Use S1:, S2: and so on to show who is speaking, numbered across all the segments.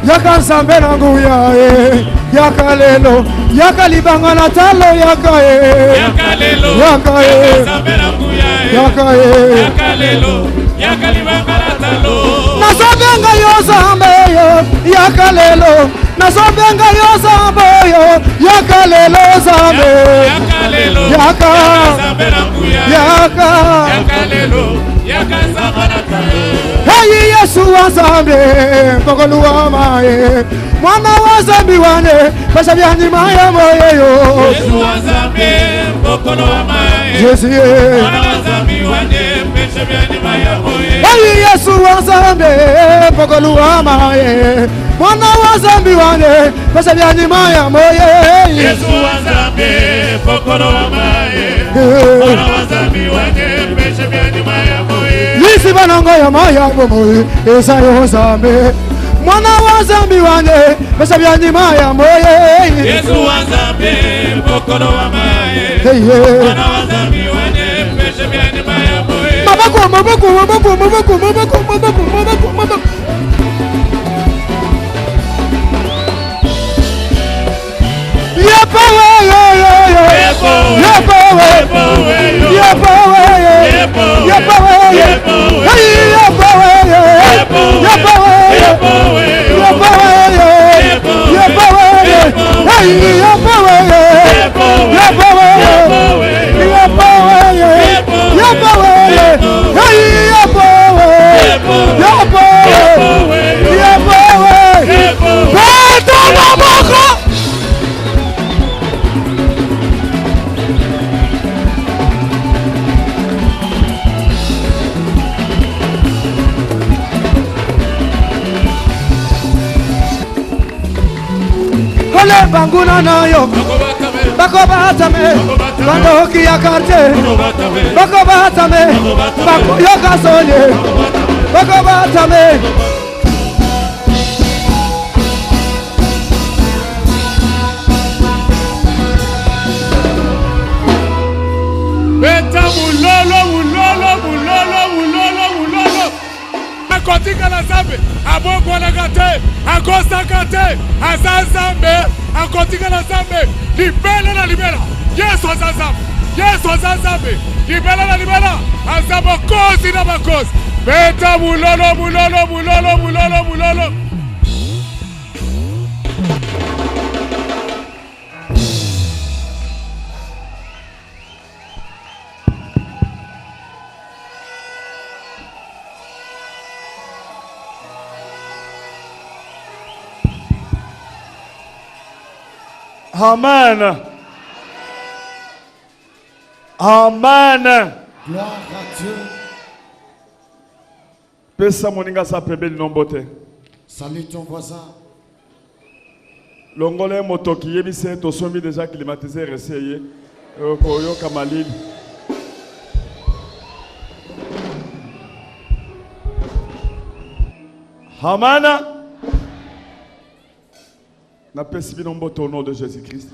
S1: yaka nzambe na nguya yaka lelo yaka libanga na talo yaka
S2: yaka lelo
S1: yaka
S2: nzambe na nguya
S1: yaka
S2: lelo yaka libanga na talo
S1: nazobenga yo nzambe yaka lelo nazobenga yo nzambe yaka lelo nzambe
S2: yaka lelo
S1: yaka
S2: nzambe na nguya yaka lelo yaka nzambe na talo.
S1: Hey Yesu wa nzambe mbokolo wa maye mwana wa nzambe wane pesa byani maya moyeyo
S2: Yesu wa nzambe mbokolo wa maye
S1: Yesu
S2: mwana wa nzambe wane pesa byani maya moyeyo.
S1: Hey Yesu wa nzambe mbokolo wa maye mwana wa nzambe wane pesa byani maya moyeyo
S2: Yesu wa nzambe mbokolo wa maye mwana wa nzambe wane pesa byani maya moyeyo.
S1: Lisi banango ya maya moye esa yo nzambe mwana wa nzambe wane pesa byani maya moyeyo
S2: Yesu wa nzambe mbokolo wa maye mwana wa nzambe wane pesa byani maya moyeyo.
S1: Mabako banguna na yo bako batame bando ki akarte bako batame bako yo kasonye bako batame
S2: beta mulolo akotika na zambe aboko na kate akosa kate azazambe akotika na zambe libela na libela Yesu azazambe Yesu azazambe libela na libela azabo kozi na bakozi beta mulolo.
S3: Amen. Amen.
S4: Gloire à Dieu.
S3: Pesa moninga sa pembeli nombote.
S4: Salut ton voisin.
S3: Longole motoki yebise to sombi déjà climatisé reseye. Koyo kamalili. Amen. Na pesi binombote au nom de Jésus-Christ.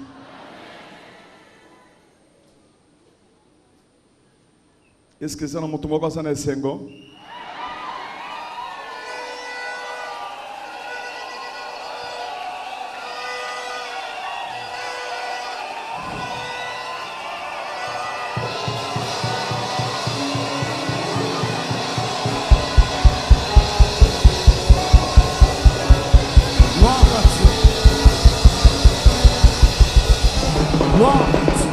S3: Est-ce que ça n'a pas été un sengo?
S4: Gloire à Dieu. Gloire à Dieu.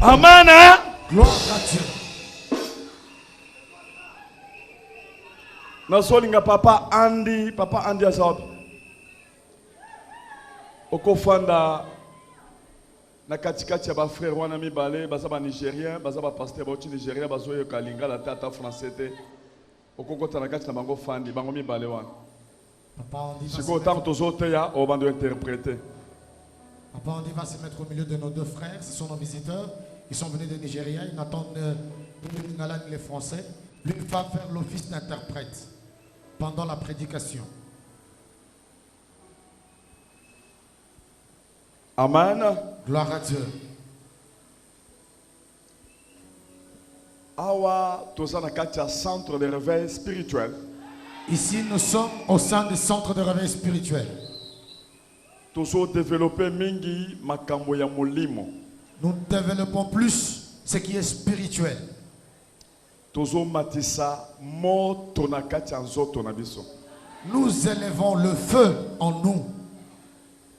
S3: Amen.
S4: Gloire à Dieu.
S3: Nasolinga papa Andy asawapi. Okofanda na katikati ya ba frère wana mibale baza ba Nigérien, baza ba pasteur ba Nigérien bazoyo kalinga la tata français te. Okokota na kati na bango fandi bango mibale wana.
S4: Papa Andy
S3: Siko tant tozote ya o bando interpréter.
S4: Papa Andy va se mettre au milieu de nos deux frères. Ce sont nos visiteurs. Ils sont venus de Nigeria. Ils n'entendent ni le lingala ni les Français. Lui va faire l'office d'interprète pendant la prédication.
S3: Amen.
S4: Gloire à Dieu.
S3: Awa tozana katia centre de réveil spirituel.
S4: Ici, nous sommes au sein du centre de réveil spirituel.
S3: Tozo développer mingi makambo ya molimo.
S4: Nous développons plus ce qui est spirituel.
S3: Tozo matisa mo tona katia nzoto na biso.
S4: Nous élevons le feu en nous.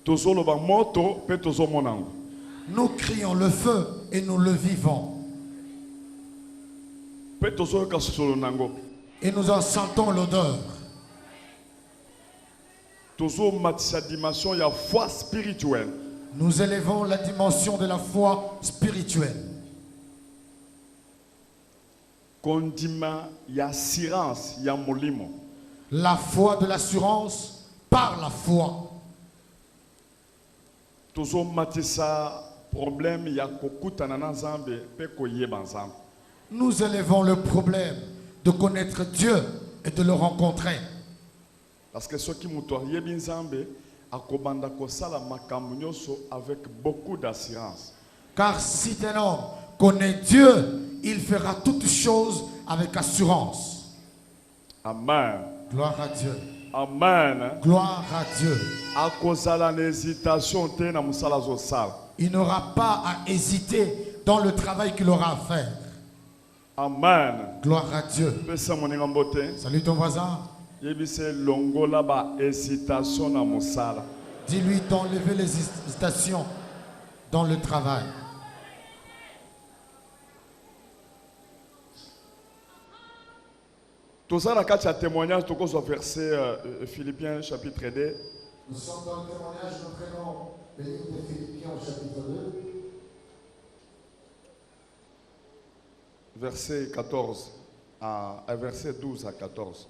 S3: Tozo loba moto pe tozo monango.
S4: Nous crions le feu et nous le vivons.
S3: Pe tozo ka solo nango.
S4: Et nous en sentons l'odeur.
S3: Tozo matisa dimension ya foi spirituelle.
S4: Nous élevons la dimension de la foi spirituelle.
S3: Kondima ya assurance ya molimo.
S4: La foi de l'assurance par la foi.
S3: Tozo matisa problème ya kokutana na Nzambe pe koyeba Nzambe.
S4: Nous élevons le problème de connaître Dieu et de le rencontrer.
S3: Parce que ceux qui muto yebi Nzambe akobanda kosala makambo nyonso avec beaucoup d'assurance.
S4: Car si un homme connaît Dieu, il fera toutes choses avec assurance.
S3: Amen.
S4: Gloire à Dieu.
S3: Amen.
S4: Gloire à Dieu.
S3: Akozala n'hésitation te na musala zo sala.
S4: Il n'aura pas à hésiter dans le travail qu'il aura à faire.
S3: Amen.
S4: Gloire à Dieu.
S3: Pesa moninga mbote.
S4: Salut ton voisin.
S3: Yebise longola ba hésitation na musala.
S4: Dis-lui d'enlever les hésitations dans le travail.
S3: Tout ça, la carte témoignage, tout ça, verset Philippiens chapitre 2.
S4: Nous sommes dans le témoignage, nous prenons le livre de Philippiens au chapitre 2.
S3: Verset 14 à verset 12 à 14.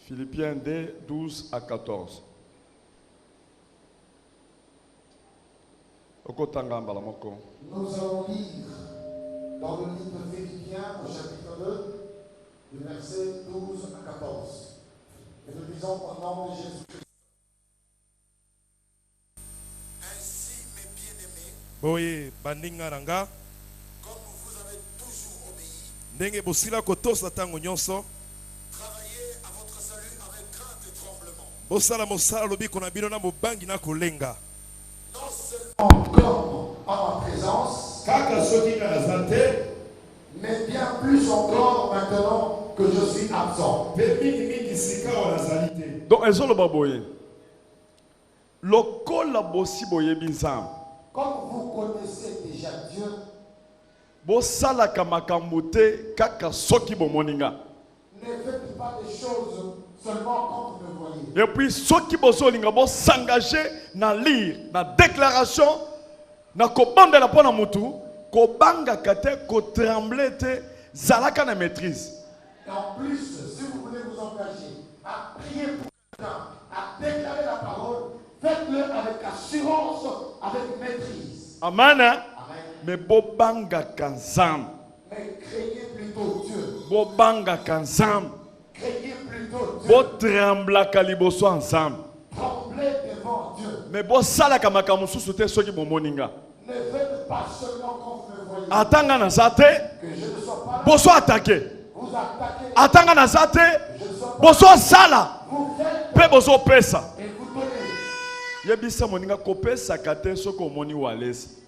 S3: Philippiens 2, 12 à 14.
S4: Nous allons lire dans le livre de Philippiens au chapitre 2, du verset 12 à 14. Et nous lisons au nom de Jésus-Christ. Ainsi, mes bien-aimés,
S2: boye bandinga nanga
S4: comme vous avez toujours obéi,
S2: ndenge bosila kotosa tango nyonso
S4: travaillez à votre salut avec crainte et tremblement.
S2: bosala mosala lobiko na bino na mobangi na kolenga
S4: Non seulement comme en ma présence,
S2: kaka soki kala te
S4: mais bien plus encore maintenant que je suis absent.
S2: pe mingi sika wana zali te.
S3: Donc, elles ont le baboye. Lokola bosi boye binzam.
S4: Comme vous connaissez déjà Dieu,
S3: Bosala kamakambote kaka soki bomoninga.
S4: ne faites pas des choses seulement quand vous me voyez.
S3: Et puis soki bosolinga bo s'engager na lire, na déclaration, na kobanda la pona mutu, kobanga kate, ko trembler te, zalaka na maîtrise.
S4: Et en plus, si vous voulez vous engager à prier pour quelqu'un, à déclarer la parole, faites-le avec assurance, avec maîtrise.
S3: Amen.
S4: Amen.
S3: Mais bobanga kanzam.
S4: Mais craignez plutôt Dieu.
S3: Bobanga kanzam.
S4: Craignez plutôt Dieu.
S3: Bo trembla kaliboso ensemble.
S4: Tremblez devant Dieu.
S3: Mais bo sala kamakamu susu te soki bomoninga.
S4: Ne faites pas seulement quand vous me voyez.
S3: Atanga na zate,
S4: Que je ne sois pas là.
S3: boso attaquer.
S4: Vous attaquez.
S3: Atanga na zate,
S4: Je ne sois pas
S3: boso sala,
S4: Vous faites
S3: pe boso pesa.
S4: et vous donnez.
S3: Yebisa moninga kopesa kate soko moni walesi.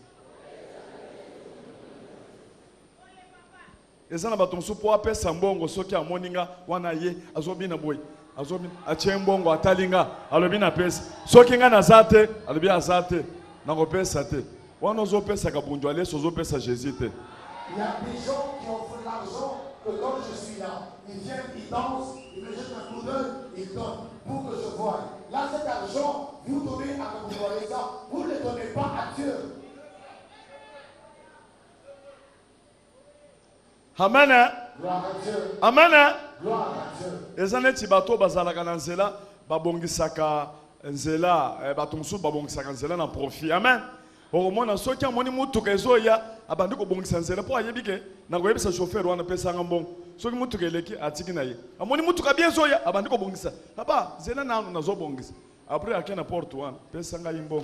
S3: Ezana bato musu po apesa mbongo soki amoninga wana ye azobina boy. Azobina atie mbongo atalinga alobi na pesa. Soki nga na zate, alobi azate. Na kopesa te. Wana ozopesa kabunjo alesi ozopesa Jésus te.
S4: Il y a des gens qui ont fait l'argent que quand je suis là, ils viennent, ils dansent, ils me jettent un coup d'œil, ils donnent pour que je voie. Là, cet argent, vous donnez à vous voyez ça, vous ne le donnez pas à Dieu.
S3: Amen.
S4: Gloire à Dieu.
S3: Amen.
S4: Gloire à Dieu.
S3: Ezaneti bato bazalaka na nzela babongisaka nzela bato musu babongisaka nzela na profit. Amen. Oromona soki amoni mutuka ezoya abandi kobongisa nzela po ayebike na koyebisa chauffeur wana pesa ngambongo. Soki mutuka eleki atiki na ye. Amoni mutuka bien ezoya abandi kobongisa. Papa nzela nanu nazobongisa. Après, à quel n'importe où, Pesanga Imbo.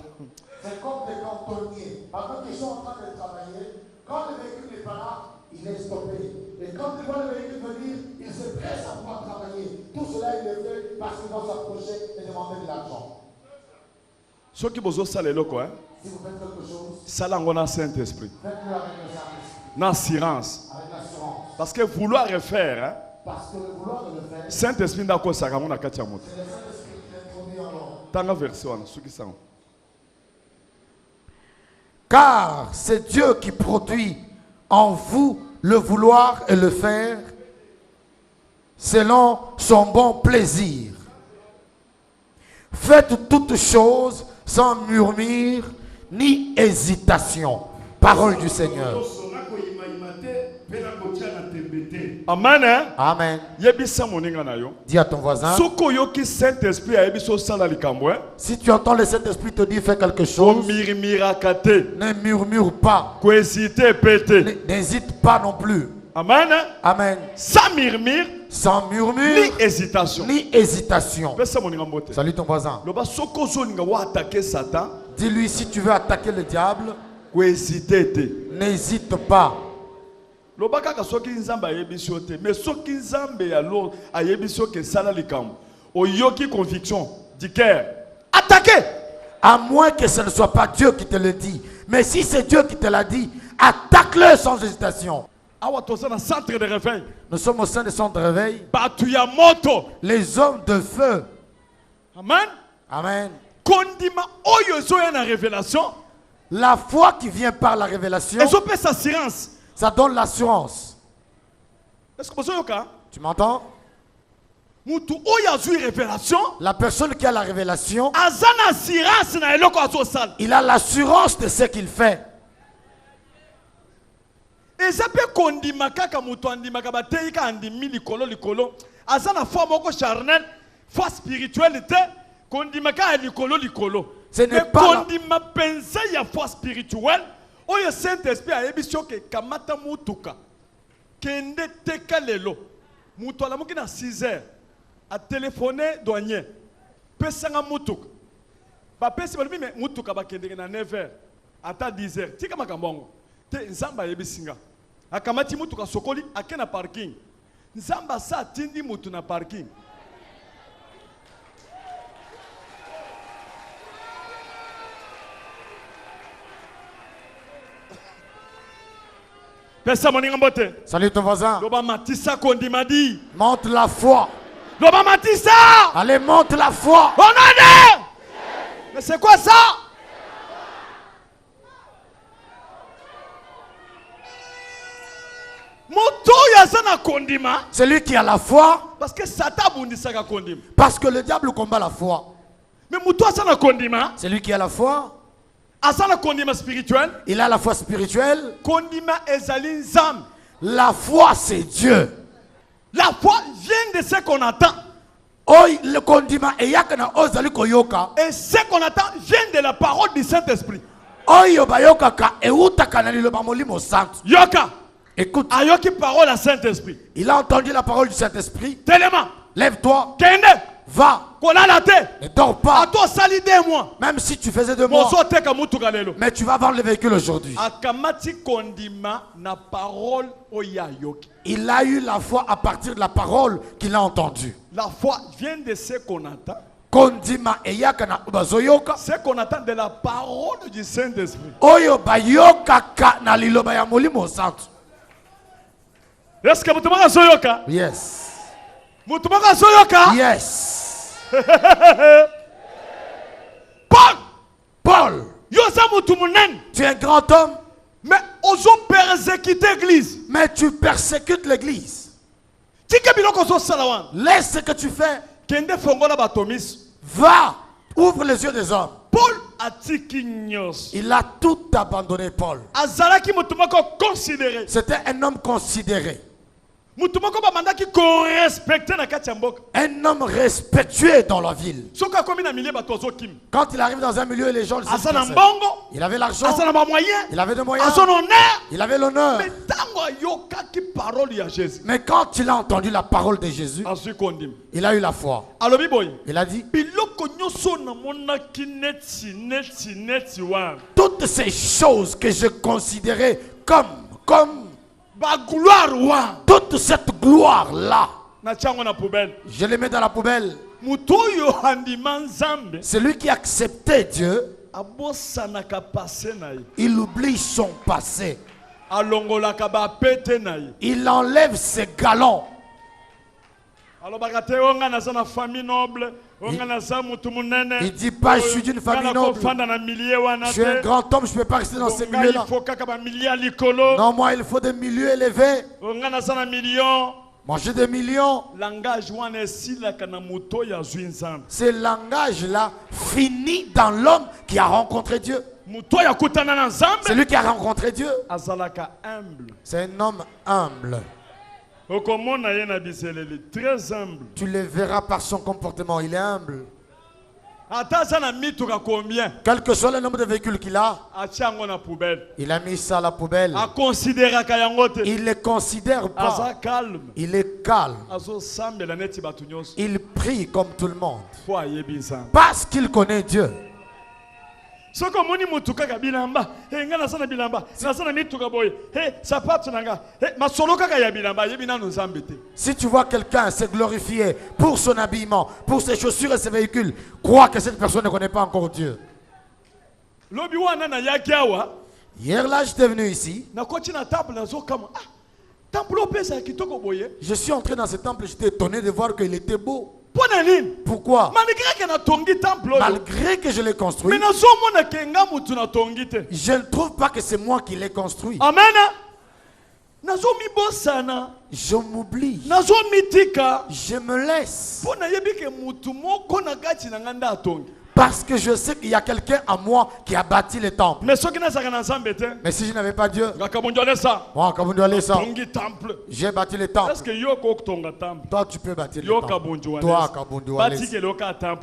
S4: C'est comme des cantonniers. Pendant qu'ils sont en train de travailler, quand le véhicule n'est pas là, il est stoppé. Et quand il voit le véhicule venir, il se presse à pouvoir travailler. Tout cela, il le fait parce qu'il va s'approcher et demander de l'argent.
S3: Ce qui vous a salé le quoi?
S4: Si vous faites quelque chose,
S3: Salangona Saint-Esprit.
S4: faites-le avec le Saint-Esprit,
S3: N'assurance.
S4: avec l'assurance.
S3: Parce que vouloir refaire, hein,
S4: Parce que le vouloir de le faire,
S3: Saint-Esprit n'a pas ça, on a qu'à tiamote.
S4: c'est le Saint-Esprit qui l'introduit en l'homme.
S3: Tanga version, ceux qui sont.
S4: Car c'est Dieu qui produit en vous le vouloir et le faire selon son bon plaisir. Faites toutes choses sans murmure ni hésitation. Parole du Seigneur.
S3: Amen, hein?
S4: Amen.
S3: Yebisa moninga na yo.
S4: Dis à ton voisin,
S3: Soko yo ki Saint-Esprit a yebiso sala likambo, hein?
S4: si tu entends le Saint-Esprit te dire fais quelque chose,
S3: Mirakate.
S4: ne murmure pas.
S3: Ko hésiter pété.
S4: N'hésite pas non plus.
S3: Amen, hein?
S4: Amen.
S3: Sans murmure,
S4: Sans murmure
S3: ni hésitation.
S4: ni hésitation.
S3: Pesa moninga mbote.
S4: Salut ton voisin.
S3: Loba soko zoninga wa attaquer Satan,
S4: Dis-lui, si tu veux attaquer le diable,
S3: ko hésiter té.
S4: n'hésite pas.
S3: Loba kaka soki nzambe ayebiso te, mais soki nzambe alors ayebiso ke sala likambo. Oyoki conviction du cœur. Attaquez!
S4: À moins que ce ne soit pas Dieu qui te le dit. Mais si c'est Dieu qui te l'a dit, attaque-le sans hésitation.
S3: Awa toza na centre de réveil.
S4: Nous sommes au sein du centre de réveil.
S3: Batu ya moto.
S4: Les hommes de feu.
S3: Amen.
S4: Amen.
S3: Kondima oyo zoya na révélation.
S4: La foi qui vient par la révélation,
S3: Ezo pesa assurance.
S4: ça donne l'assurance.
S3: Est-ce que vous yoka?
S4: Tu m'entends?
S3: Mutu oyo azui révélation.
S4: La personne qui a la révélation,
S3: Azana assurance na eloko azo sala.
S4: il a l'assurance de ce qu'il fait.
S3: Eza pe kondima kaka mutu andimaka batei ka andimi likolo likolo. Azana foi moko charnel, foi spiritualité. Kondima ka likolo likolo.
S4: Ce n'est
S3: Mais
S4: pas la-
S3: kondima penser ya foi spirituelle. Oyo Saint-Esprit a yebisio ke kamata mutuka. Kende teka lelo. Mutu alamuki na 6 heures. A téléphoné douanier. Pesanga mutuka. Ba pesi ba mais mutuka ba kende na 9 heures. Ata 10 heures. Tika makambongo. Te nzamba yebisinga. Akamati mutuka sokoli akena parking. Nzamba sa tindi mutu na parking. Pesa moninga mbote.
S4: Salut ton voisin.
S3: Loba matisa kondima di.
S4: Monte la foi.
S3: Loba matisa.
S4: Allez, monte la foi.
S3: On a dit. Mais c'est quoi ça? Moto yazana kondima.
S4: Celui qui a la foi,
S3: Parce que Satan bundisaka kondima.
S4: parce que le diable combat la foi.
S3: Mais moto asana kondima.
S4: Celui qui a la foi,
S3: Asana kondima spirituel.
S4: il a la foi spirituelle.
S3: Kondima ezali nzambe.
S4: La foi, c'est Dieu.
S3: La foi vient de ce qu'on attend.
S4: Oy, le kondima eyakana ozali koyoka.
S3: Et ce qu'on attend vient de la parole du Saint-Esprit.
S4: Oyo bayoka ka eutaka na liloba molimo santo.
S3: Yoka.
S4: Écoute,
S3: Ayoki parole à Saint-Esprit.
S4: il a entendu la parole du Saint-Esprit.
S3: Tellement.
S4: Lève-toi,
S3: Kende.
S4: va,
S3: Kola la te.
S4: ne dors
S3: A
S4: pas.
S3: toi sali 2 mois.
S4: Même si tu faisais 2 mois,
S3: Mozo teka mutuka lelo.
S4: mais tu vas vendre le véhicule aujourd'hui.
S3: Akamati kondima na parole oya yoki.
S4: Il a eu la foi à partir de la parole qu'il a entendue.
S3: La foi vient de ce qu'on attend.
S4: Kondima eyakana bazoyoka.
S3: Ce qu'on attend de la parole du Saint-Esprit.
S4: Oyo bayoka ka na liloba ya molimo santo.
S3: Est-ce que mutumaka soyoka?
S4: Yes.
S3: Mutumaka soyoka?
S4: Yes.
S3: Paul.
S4: Paul,
S3: Yosa mutumunene.
S4: tu es un grand homme,
S3: Mais ozo persécuter l'église.
S4: mais tu persécutes l'église.
S3: Tika biloko zo salawan.
S4: Laisse ce que tu fais.
S3: Kende fongola batomis.
S4: Va, ouvre les yeux des hommes.
S3: Paul atiki nyos.
S4: Il a tout abandonné, Paul.
S3: Azalaki mutumaka considéré.
S4: C'était un homme considéré.
S3: mutu moko ba mandaki ko respecter na kati ya mboka.
S4: Un homme respectueux dans la ville.
S3: Soka komi na milieu bato kim.
S4: Quand il arrive dans un milieu, les gens le
S3: Asa na
S4: savent.
S3: mbongo.
S4: Il avait l'argent.
S3: Asa na ba moyen.
S4: Il avait des moyens.
S3: Asa na honneur.
S4: Il avait l'honneur.
S3: Mais tango ayokaki parole ya Jésus.
S4: Mais quand il a entendu la parole de Jésus,
S3: Asu kondim.
S4: il a eu la foi.
S3: Alobi boy.
S4: Il a dit,
S3: Biloko nyoso na monaki neti wa.
S4: toutes ces choses que je considérais comme
S3: Ba gloire wa.
S4: toute cette gloire-là,
S3: Na chango na poubelle.
S4: je les mets dans la poubelle.
S3: Mutu yo handima nzambe.
S4: Celui qui acceptait Dieu,
S3: Abosanaka passé na ye.
S4: il oublie son passé.
S3: Alongolaka ba pete na ye.
S4: Il enlève ses galons.
S3: Alobaka te onga na sa na famille noble. Onga na sa mutu munene.
S4: Il dit pas, je suis d'une famille noble.
S3: Fanda na milieu wana
S4: Je suis un
S3: te.
S4: grand homme, je ne peux pas rester dans ces
S3: Onga
S4: milieux-là.
S3: il faut kaka ba milieu likolo.
S4: Non, moi, il faut des milieux élevés.
S3: Onga na sa na million.
S4: Manger des millions.
S3: Langage wana esilaka na muto ya zwi nzambe.
S4: Ce langage-là finit dans l'homme qui a rencontré Dieu.
S3: Muto ya kutana na nzambe.
S4: Celui qui a rencontré Dieu,
S3: Azalaka humble.
S4: c'est un homme humble.
S3: Okomona ye na biseleli très humble.
S4: Tu le verras par son comportement, il est humble.
S3: Ata sa na mituka combien?
S4: Quel que soit le nombre de véhicules qu'il a,
S3: Achango na poubelle.
S4: il a mis ça à la poubelle.
S3: A considérer kayango te.
S4: Il ne les considère
S3: Asa
S4: pas.
S3: calme.
S4: Il est calme.
S3: Azo sambela neti batu nyonso.
S4: Il prie comme tout le monde.
S3: Po ayebi nzambe.
S4: Parce qu'il connaît Dieu.
S3: Soko moni mutuka ka bilamba. Nga na sana bilamba. Na sana mituka boye. Sapato nanga. Masolo kaka ya bilamba yebi na nzambe te.
S4: Si tu vois quelqu'un se glorifier pour son habillement, pour ses chaussures et ses véhicules, crois que cette personne ne connaît pas encore Dieu.
S3: Lobi wana na yaki awa.
S4: Hier là, j'étais venu ici.
S3: Na koti na table na zo kama. Temple pesa kitoko boye.
S4: Je suis entré dans ce temple, j'étais étonné de voir qu'il était beau.
S3: Pourquoi?
S4: Malgré que je l'ai construit, je ne trouve pas que c'est moi qui l'ai construit.
S3: Amen.
S4: Je m'oublie. Je me laisse. Parce que je sais qu'il y a quelqu'un à moi qui a bâti le temple.
S3: Mais
S4: si je n'avais pas Dieu, moi, j'ai bâti le temple. Toi, tu peux bâtir le temple. Toi, Kabundu Walesa,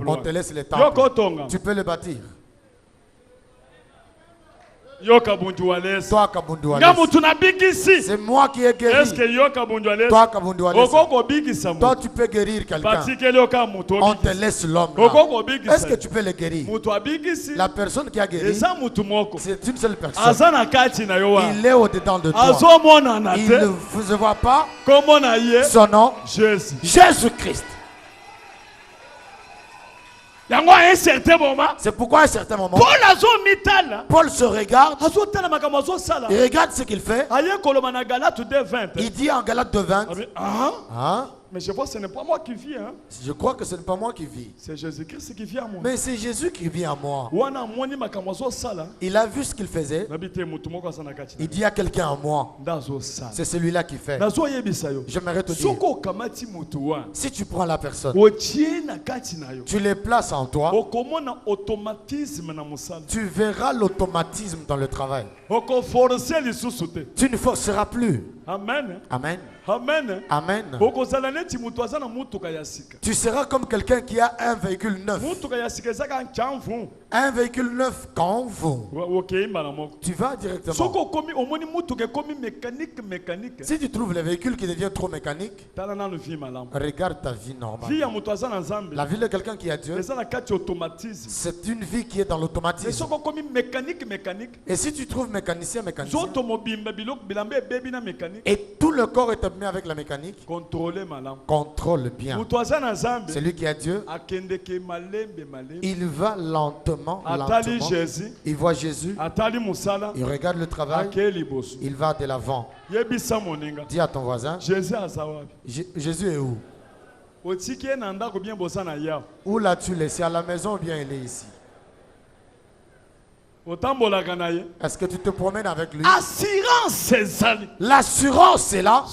S4: on te laisse le temple. Tu peux le bâtir. Toi, Kabundu Walesa, c'est moi qui ai guéri. Toi, Kabundu Walesa, toi, tu peux guérir quelqu'un. On te laisse l'homme là. Est-ce que tu peux le guérir? La personne qui a guéri, c'est une seule personne. Il est au-dedans de toi. Il ne vous voit pas. Son nom, Jésus-Christ. C'est pourquoi à un certain moment, Paul se regarde, il regarde ce qu'il fait. Il dit en Galates 2:20,
S3: mais je vois que ce n'est pas moi qui vis. Hein?
S4: Je crois que ce n'est pas moi qui vis.
S3: C'est Jésus-Christ qui vit en moi.
S4: Mais c'est Jésus qui vit en moi. Il a vu ce qu'il faisait. Il dit à quelqu'un en moi. C'est celui-là qui fait. J'aimerais te dire, si tu prends la personne, tu les places en toi, tu verras l'automatisme dans le travail. Tu ne forceras plus.
S3: Amen.
S4: Amen.
S3: Amen.
S4: Amen. Tu seras comme quelqu'un qui a un véhicule neuf. Un véhicule neuf quand vous. Tu vas directement. Si tu trouves le véhicule qui devient trop mécanique, regarde ta vie normale. La vie de quelqu'un qui a Dieu, c'est une vie qui est dans l'automatisme. Et si tu trouves mécanicien, et tout le corps est mis avec la mécanique, contrôle bien. Celui qui a Dieu, il va lentement, lentement. Il voit Jésus, il regarde le travail, il va de l'avant. Dis à ton voisin, Jésus est où? Où l'as-tu laissé? À la maison ou bien il est ici? Est-ce que tu te promènes avec lui? L'assurance est là.
S3: L'assurance est là.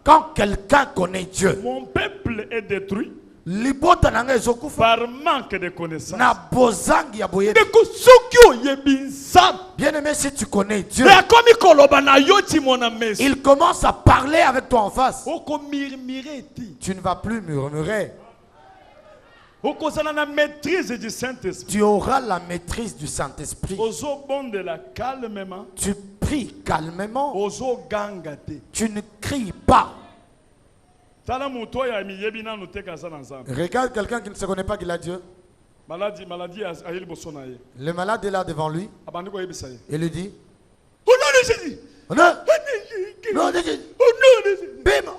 S4: Quand quelqu'un connaît Dieu.
S3: Mon peuple est détruit.
S4: libota nanga ezokufa
S3: par manque de connaissance.
S4: na bozangi ya boyebi.
S3: Ndeko soki oyebi nzambe,
S4: Bien aimé, si tu connais Dieu,
S3: akomi koloba na yo ti mona mesi,
S4: il commence à parler avec toi en face.
S3: oko murmurer ti,
S4: Tu ne vas plus murmurer.
S3: okozala na maîtrise du Saint-Esprit.
S4: Tu auras la maîtrise du Saint-Esprit.
S3: Ozo bondela calmement,
S4: Tu pries calmement.
S3: ozo ganga te.
S4: Tu ne cries pas.
S3: Tala muto ya miyebi nanu te kaza na nzambe.
S4: Regarde quelqu'un qui ne se connaît pas qu'il a Dieu.
S3: Maladie ayeli boso na ye.
S4: Le malade est là devant lui.
S3: Abandi ko yebisa ye.
S4: Il lui dit,
S3: Au nom de Jésus.
S4: au nom de Jésus,
S3: Au nom de Jésus.
S4: Bima,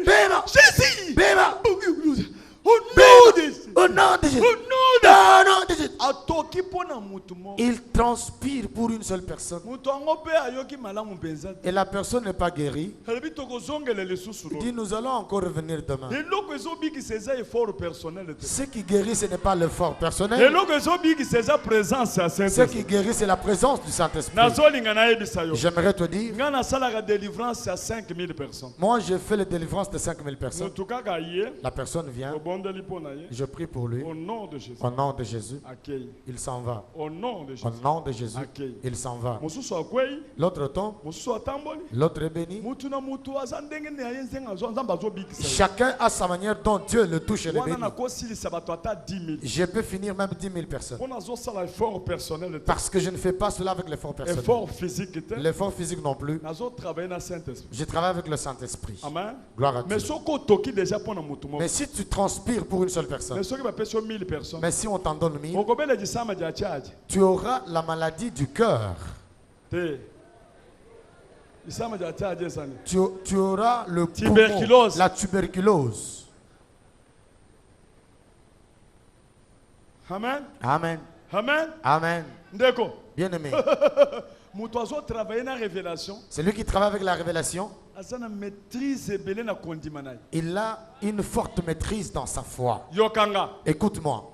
S4: Bima,
S3: Jésus.
S4: Bima,
S3: Au nom de Jésus.
S4: au nom de Jésus,
S3: Au
S4: au nom de Jésus.
S3: Atoki pona mutu mo.
S4: Il transpire pour une seule personne.
S3: Mutu ango pe ayoki malamu mpenza.
S4: Et la personne n'est pas guérie.
S3: Halebi tokozongela lisusu.
S4: Il dit, nous allons encore revenir demain.
S3: Eloko ezobiki seza effort personnel te.
S4: Ce qui guérit, ce n'est pas l'effort personnel.
S3: Eloko ezobiki seza présence ya
S4: Ce
S3: Saint-Esprit.
S4: qui guérit, c'est la présence du Saint-Esprit.
S3: Nazolinga na yebisa yo.
S4: J'aimerais te dire,
S3: Nga na salaka délivrance à 5000 personnes.
S4: moi, je fais la délivrance de 5000 personnes.
S3: Mutu kaka ye.
S4: La personne vient,
S3: Obondeli pona ye.
S4: je prie pour lui.
S3: Au nom de Jésus.
S4: Au nom de Jésus,
S3: Accueille.
S4: il s'en va.
S3: Au nom de Jésus.
S4: Au nom de Jésus,
S3: Accueille.
S4: il s'en va.
S3: Mosusu akwei.
S4: L'autre tombe,
S3: Mosusu atamboli.
S4: l'autre est béni.
S3: Mutu na mutu aza ndenge ne aye nzenga zo nzamba azobikisa ye.
S4: Chacun a sa manière dont Dieu le touche et le
S3: Wana
S4: bénit.
S3: na kosilisa bato ata 10 000.
S4: Je peux finir même 10 000 personnes.
S3: Mpona azosala effort personnel te.
S4: Parce que je ne fais pas cela avec l'effort personnel.
S3: Effort physique te.
S4: L'effort physique non plus.
S3: Nazotravailler na Saint-Esprit.
S4: Je travaille avec le Saint-Esprit.
S3: Amen.
S4: Gloire à Dieu.
S3: Mais soko otoki déjà mpona mutu moko.
S4: Mais si tu transpires pour une seule personne,
S3: Mais soki bapesi yo 1000 personnes.
S4: mais si on t'en donne 1000,
S3: okobela disama dia charge.
S4: tu auras la maladie du cœur.
S3: Te. Disama dia charge esani.
S4: Tu auras le
S3: Tuberculose.
S4: poumon, la tuberculose.
S3: Amen.
S4: Amen.
S3: Amen.
S4: Amen.
S3: Ndeko.
S4: Bien aimé.
S3: Mutu azotravailler na révélation.
S4: Celui qui travaille avec la révélation,
S3: Aza na maîtrise ebele na kondima na ye.
S4: il a une forte maîtrise dans sa foi.
S3: Yokanga.
S4: Écoute-moi.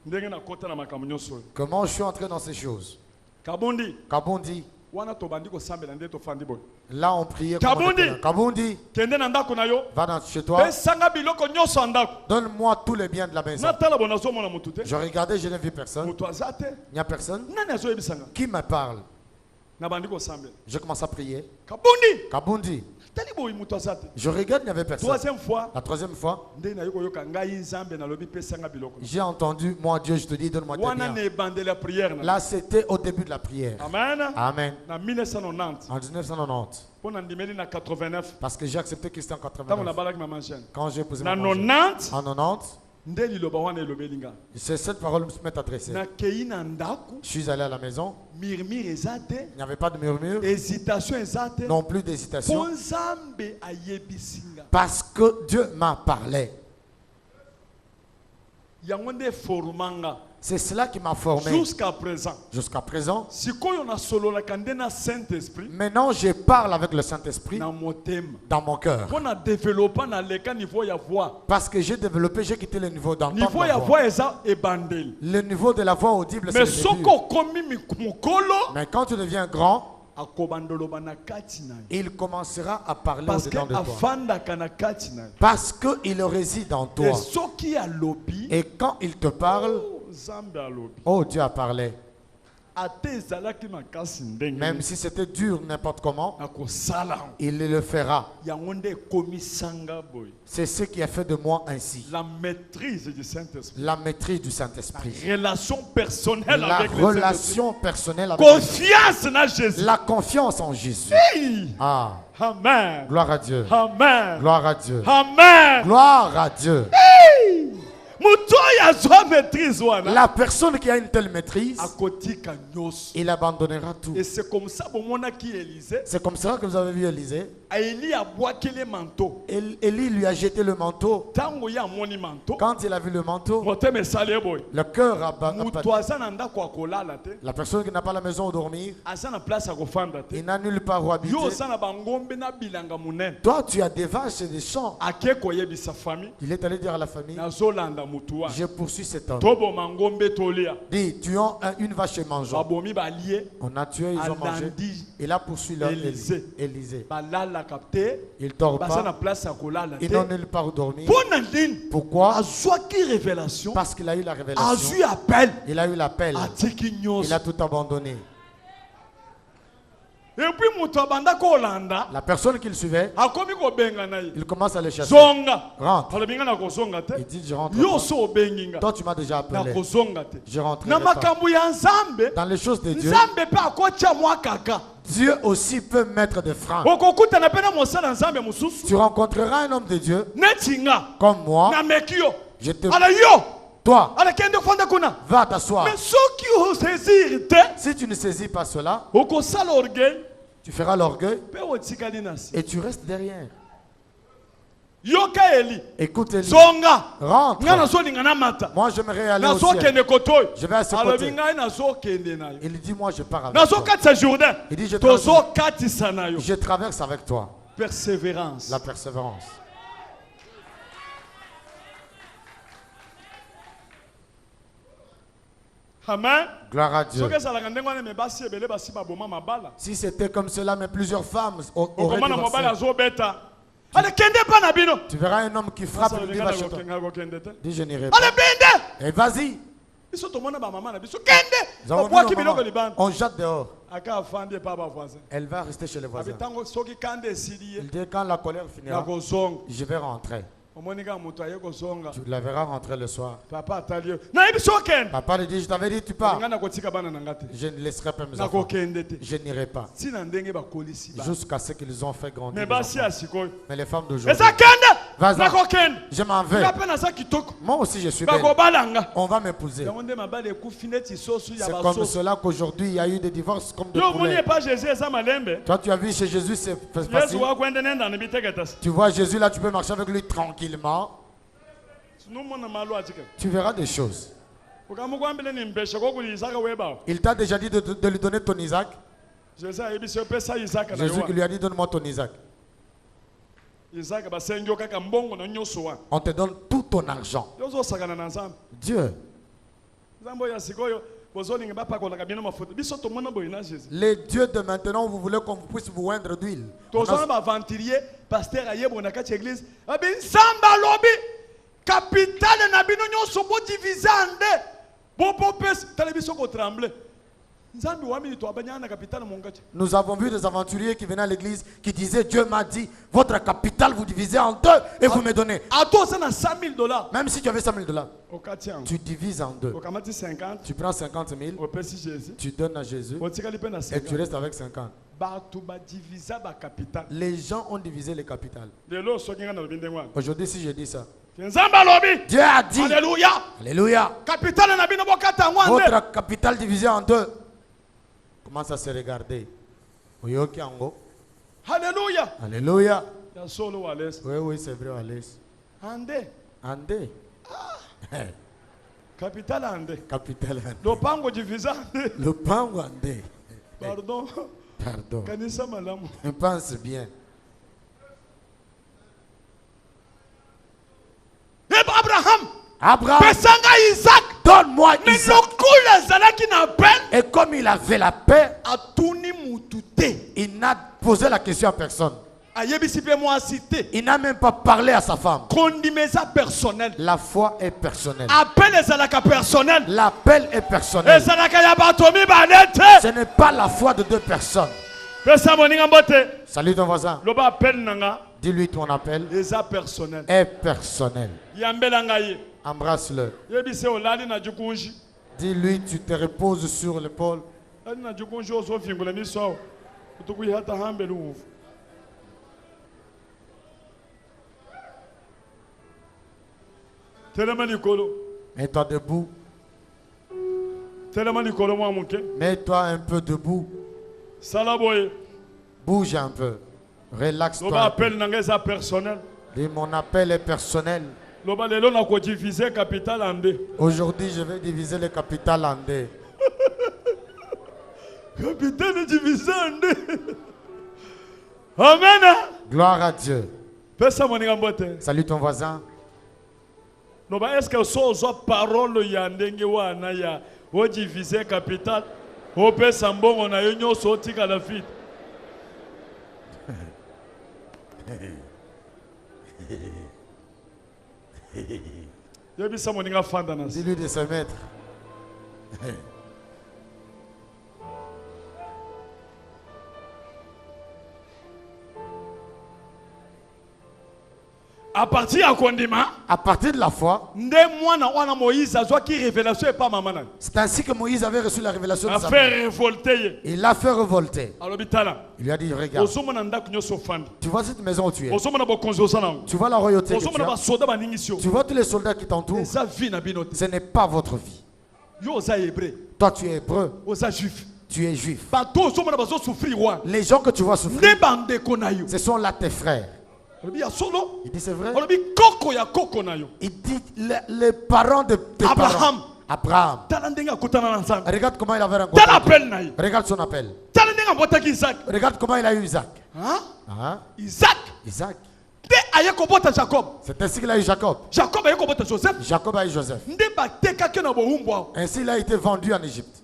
S3: Ndenge na kota na makambo nyonso.
S4: Comment je suis entré dans ces choses?
S3: Kabundi.
S4: Kabundi.
S3: Wana tobandi kosambela nde tofandi boy.
S4: Là, on priait.
S3: Kabundi.
S4: Kabundi.
S3: Kende na ndako na yo.
S4: Va dans chez toi.
S3: Pesanga biloko nyonso ya ndako.
S4: Donne-moi tous les biens de la maison.
S3: Natala bona azomona mutu te.
S4: Je regardais, je n'ai vu personne.
S3: Mutu aza te.
S4: Il n'y a personne.
S3: Nani azoyebisanga?
S4: Qui me parle?
S3: Nabandi kosambela.
S4: Je commence à prier.
S3: Kabundi.
S4: Kabundi.
S3: Tali boy mutu aza te.
S4: Je regarde, il n'y avait personne.
S3: Troisième fois.
S4: La troisième fois,
S3: Nde na yo koyoka ngai nzambe na lobi pesanga biloko.
S4: j'ai entendu, moi Dieu, je te dis, donne-moi tes
S3: Wana
S4: biens.
S3: ne bandela la prière na.
S4: Là, c'était au début de la prière.
S3: Amen.
S4: Amen.
S3: Na 1990.
S4: En 1990.
S3: Pona ndimeli na 89.
S4: Parce que j'ai accepté Christ en
S3: Tango na
S4: 89.
S3: balaki maman chaîne.
S4: Quand j'ai posé
S3: Na
S4: ma main.
S3: 90.
S4: En 90,
S3: Nde liloba wana elobelinga.
S4: c'est cette parole qui m'est adressée.
S3: Na kei na ndako.
S4: Je suis allé à la maison.
S3: Murmure eza te.
S4: Il n'y avait pas de murmure,
S3: Hésitation eza te.
S4: non plus d'hésitation.
S3: Po nzambe ayebisinga.
S4: Parce que Dieu m'a parlé.
S3: Yango nde formanga.
S4: C'est cela qui m'a formé.
S3: Jusqu'à présent.
S4: Jusqu'à présent,
S3: Sikoyo na sololaka nde na Saint-Esprit.
S4: maintenant je parle avec le Saint-Esprit
S3: Na motema.
S4: dans mon cœur.
S3: Pona développer na leka niveau ya voix.
S4: Parce que j'ai développé, j'ai quitté le niveau d'entendre
S3: Niveau
S4: la
S3: ya
S4: voix.
S3: voix eza ebandeli.
S4: Le niveau de la voix audible, c'est
S3: Mais
S4: le début.
S3: soko komi mukolo.
S4: Mais quand tu deviens grand,
S3: Akobandoloba na kati na.
S4: il commencera à parler
S3: Parce que
S4: au-dedans de toi.
S3: afandaka na kati na.
S4: Parce qu'il réside en
S3: Et
S4: toi.
S3: soki alobi.
S4: Et quand il te parle,
S3: Nzambe alobi.
S4: oh Dieu a parlé.
S3: Ate ezalaki makasi ndenge.
S4: Même si c'était dur n'importe comment,
S3: nakosala.
S4: il le fera.
S3: Yango nde ekomisanga boy.
S4: C'est ce qui a fait de moi ainsi.
S3: La maîtrise du Saint-Esprit.
S4: La maîtrise du Saint-Esprit.
S3: Relation personnelle
S4: La
S3: avec le Saint-Esprit.
S4: relation personnelle avec Dieu.
S3: Confiance na Jésus.
S4: La confiance en Jésus.
S3: Hey!
S4: Ah,
S3: Amen.
S4: gloire à Dieu.
S3: Amen.
S4: Gloire à Dieu.
S3: Amen.
S4: Gloire à Dieu.
S3: Muto ya zwa maîtrise wana.
S4: La personne qui a une telle maîtrise,
S3: Akotika nyos.
S4: il abandonnera tout.
S3: Et c'est comme ça bomona qui Élisée.
S4: C'est comme ça que vous avez vu Élisée.
S3: Élie a boaké les manteaux.
S4: Élie lui a jeté le manteau.
S3: Tango ya moni manteau.
S4: Quand il a vu le manteau,
S3: Moteme salé boy.
S4: le cœur a battu.
S3: Muto azana ndako akolala te.
S4: La personne qui n'a pas la maison où dormir,
S3: Azana place akofanda te.
S4: il n'a nulle part où habiter.
S3: Yo sana bangombe na bilanga munene.
S4: Toi, tu as des vaches et des champs.
S3: Ake koyebi sa famille.
S4: Il est allé dire à la famille,
S3: Nazolanda
S4: Je poursuis cet homme.
S3: Toboma ngombe tolia.
S4: Dis, tuons une vache et mangeons.
S3: Babomi balie.
S4: On a tué, ils ont mangé. Il a poursuivi leur
S3: Élysée.
S4: Élysée.
S3: Balala capté.
S4: Il ne dort
S3: Basa na
S4: pas.
S3: place à kolala.
S4: Il n'en est pas où dormir.
S3: Pourquoi?
S4: Pourquoi?
S3: Qui révélation?
S4: Parce qu'il a eu la révélation.
S3: Azu appel.
S4: Il a eu l'appel.
S3: Atiki nyos.
S4: Il a tout abandonné.
S3: Et puis mutabanda kolanda.
S4: La personne qu'il suivait,
S3: Akomi ko benga na.
S4: il commence à le chercher.
S3: Zonga.
S4: Rentre.
S3: Pala binga na ko zonga te.
S4: Il dit, je rentre
S3: Yo
S4: pas.
S3: so benginga.
S4: Toi, tu m'as déjà
S3: Na
S4: appelé.
S3: ko zonga te.
S4: Je rentre
S3: Na
S4: pas.
S3: makambu ya nzambe.
S4: Dans les choses de Dieu,
S3: Nzambe pe akocha mwa kaka.
S4: Dieu aussi peut mettre des freins.
S3: Okokuta na pena mosala nzambe mususu.
S4: Tu rencontreras un homme de Dieu
S3: Netinga.
S4: comme moi.
S3: Na mekio.
S4: Je te...
S3: Ala yo.
S4: Toi,
S3: Ala kende fonda kuna.
S4: va t'asseoir.
S3: Mais ceux qui ont saisir te.
S4: Si tu ne saisis pas cela,
S3: Oko sala orgueil.
S4: tu feras l'orgueil
S3: Pe otikali nasi.
S4: et tu restes derrière.
S3: Yoka Eli.
S4: Écoute, Élie.
S3: Zonga.
S4: Rentre.
S3: Nga na so lingana mata.
S4: Moi, j'aimerais aller
S3: Na
S4: au
S3: so
S4: ciel.
S3: kende kotoy.
S4: Je vais à ce
S3: Alobi
S4: côté.
S3: ngai na so kende na yo.
S4: Il dit, moi, je pars avec
S3: Na so
S4: toi.
S3: katisa Jourdain.
S4: Il dit, je
S3: To so
S4: traverse,
S3: katisa na yo.
S4: je traverse avec toi.
S3: Persévérance.
S4: La persévérance.
S3: Amen.
S4: Gloire à Dieu.
S3: Soki ezalaka ndenge wana me basi ebele basi baboma mabala.
S4: Si c'était comme cela, mais plusieurs femmes auraient
S3: Okomona mobali
S4: divorcé.
S3: azobeta. Ale kende pa na bino.
S4: Tu verras un homme qui frappe et dit, va chez toi.
S3: Kokende te.
S4: Dis, je n'irai pas.
S3: Ale bende.
S4: Et vas-y.
S3: Biso tomona ba mama na biso kende.
S4: Nous avons vu
S3: Obwaki
S4: nos
S3: biloko
S4: mamans.
S3: libanda.
S4: On jette dehors.
S3: Aka afandi pa ba voisin.
S4: Elle va rester chez les voisins.
S3: Abitango soki kande esili ye.
S4: Il dit, quand la colère
S3: Na
S4: finira,
S3: kozonga.
S4: je vais rentrer.
S3: Omoni ka moto aye kozonga.
S4: Tu la verras rentrer le soir.
S3: Papa atali yo. Na yebi so kende.
S4: Papa lui dit, je t'avais dit, tu pars.
S3: Nga na kotika bana na ngate.
S4: Je ne laisserai pas mes
S3: Na
S4: enfants.
S3: kokende te.
S4: Je n'irai pas.
S3: Tina ndenge bakolisi ba.
S4: Jusqu'à ce qu'ils ont fait grandir.
S3: Mais
S4: les
S3: basi
S4: enfants.
S3: asikoyo.
S4: Mais les femmes d'aujourd'hui,
S3: Eza kende.
S4: Vas-y.
S3: Na kokende.
S4: je m'en vais.
S3: Nga pe na sa kitoko.
S4: Moi aussi, je suis belle.
S3: Bakobalanga.
S4: On va m'épouser.
S3: Yango nde mabale ekufi neti soso ya
S4: C'est comme
S3: basoso.
S4: cela qu'aujourd'hui, il y a eu des divorces comme des
S3: Yo moni
S4: poulets.
S3: pas Jésus eza malembe.
S4: Toi, tu as vu chez Jésus, c'est
S3: Yesu
S4: facile.
S3: wakwende nenda na biteketasi.
S4: Tu vois Jésus là, tu peux marcher avec lui tranquillement.
S3: Numona malo atike.
S4: Tu verras des choses.
S3: Ukamukwambile ni mbeshe kokulizaka weba.
S4: Il t'a déjà dit de lui donner ton Isaac.
S3: Jésus ayebise pesa Isaac na
S4: Jésus qui
S3: yo.
S4: lui a dit, donne-moi ton Isaac.
S3: Isaac basengi kaka mbongo na nyoso wa.
S4: On te donne tout ton argent.
S3: Yozo sakana na nzambe.
S4: Dieu,
S3: Nzambo ya sikoyo bozolinga bapakola kabino mafuta. Biso tomona boye na Jésus.
S4: les dieux de maintenant, vous voulez qu'on puisse vous oindre d'huile. On a-
S3: Tozona ba ventilier pasteur ayebo na kati église. Abi nzamba lobi. Capitale na bino nyoso bo diviser ande. Bo popes tala biso ko trembler. Nzambi wa mini to abanya na capitale mongati.
S4: Nous avons vu des aventuriers qui venaient à l'église qui disaient, Dieu m'a dit, votre capitale vous divisez en deux et vous me donnez.
S3: Ato ça na $100,000.
S4: Même si tu avais 100 000 $,
S3: Okati yango.
S4: tu divises en deux.
S3: Okamati 50.
S4: Tu prends 50 000,
S3: Opesi Jésus.
S4: tu donnes à Jésus
S3: Otikali pe na
S4: et tu
S3: 50.
S4: restes avec 50.
S3: Bato ba divisa ba capitale.
S4: Les gens ont divisé les capitales.
S3: Lelo soki nga na lobinde ngwana.
S4: Aujourd'hui, si je dis ça,
S3: Nzamba lobi.
S4: Dieu a dit,
S3: Alléluia.
S4: Alléluia,
S3: Capitale na bino bokata ngwande.
S4: votre capitale divisée en deux. Commence à se regarder. Oyoki ango.
S3: Alléluia.
S4: Alléluia.
S3: Ya solo wales.
S4: Oui, oui, c'est vrai, Alice.
S3: Ande.
S4: Ande.
S3: Capitale ande.
S4: Capitale ande.
S3: Lopango divisa ande.
S4: Le pango ande.
S3: Pardon.
S4: Pardon.
S3: Kanisa malamu.
S4: Je pense bien.
S3: Abraham.
S4: Abraham,
S3: Pesanga Isaac.
S4: donne-moi
S3: Mais
S4: Isaac.
S3: lokula zalaki na peine.
S4: Et comme il avait la paix,
S3: Atuni mutute.
S4: il n'a posé la question à personne.
S3: Ayebisi pe mwasi te.
S4: Il n'a même pas parlé à sa femme.
S3: Kondimeza personnel.
S4: La foi est personnelle.
S3: Appel ezalaka personnel.
S4: L'appel est personnel.
S3: Ezalaka ya bato mibale
S4: Ce
S3: te.
S4: n'est pas la foi de deux personnes.
S3: Pesa moninga mbote.
S4: Salut ton voisin.
S3: Loba appel nanga.
S4: Dis-lui ton appel
S3: Eza personnel.
S4: est personnel.
S3: Yambela ngai.
S4: Embrasse-le.
S3: Yebise olali na jukunji.
S4: Dis-lui, tu te reposes sur l'épaule.
S3: Ali na jukunji ozovingula miso awo. Utukuyihata hambele uvu. Telema likolo.
S4: Mets-toi debout.
S3: Telema likolo mwa muke.
S4: Mets-toi un peu debout.
S3: Sala boye.
S4: Bouge un peu. Relaxe-toi.
S3: Loba
S4: un peu.
S3: appel nanga eza personnel.
S4: Dis, mon appel est personnel.
S3: Loba lelo na kodivise capital ande.
S4: Aujourd'hui, je vais diviser les capitales en deux.
S3: Capitaine divise ande. Amen.
S4: Gloire à Dieu.
S3: Pesa moninga mbote.
S4: Salut ton voisin.
S3: Non, est-ce que ça parole ya ndenge wana ya o diviser capital o pe sambongo na yo nyoso tika la fit.
S4: Dis-lui de se mettre.
S3: À partir
S4: de la foi, c'est ainsi que Moïse avait reçu la révélation de sa mère. Il l'a fait révolter. Il lui a dit, regarde, tu vois cette maison où tu es, tu vois la royauté que tu as, tu vois tous les soldats qui t'entourent, ce n'est pas votre vie. Toi tu es hébreu, tu es juif. Les gens que tu vois souffrir, ce sont là tes frères. Il dit c'est vrai. Il dit les parents de tes parents. Abraham. Regarde comment il avait rencontré. Regarde son appel. Regarde comment il a eu Isaac. Isaac. C'est ainsi qu'il a eu Jacob. Jacob a eu Joseph. Ainsi il a été vendu en Égypte.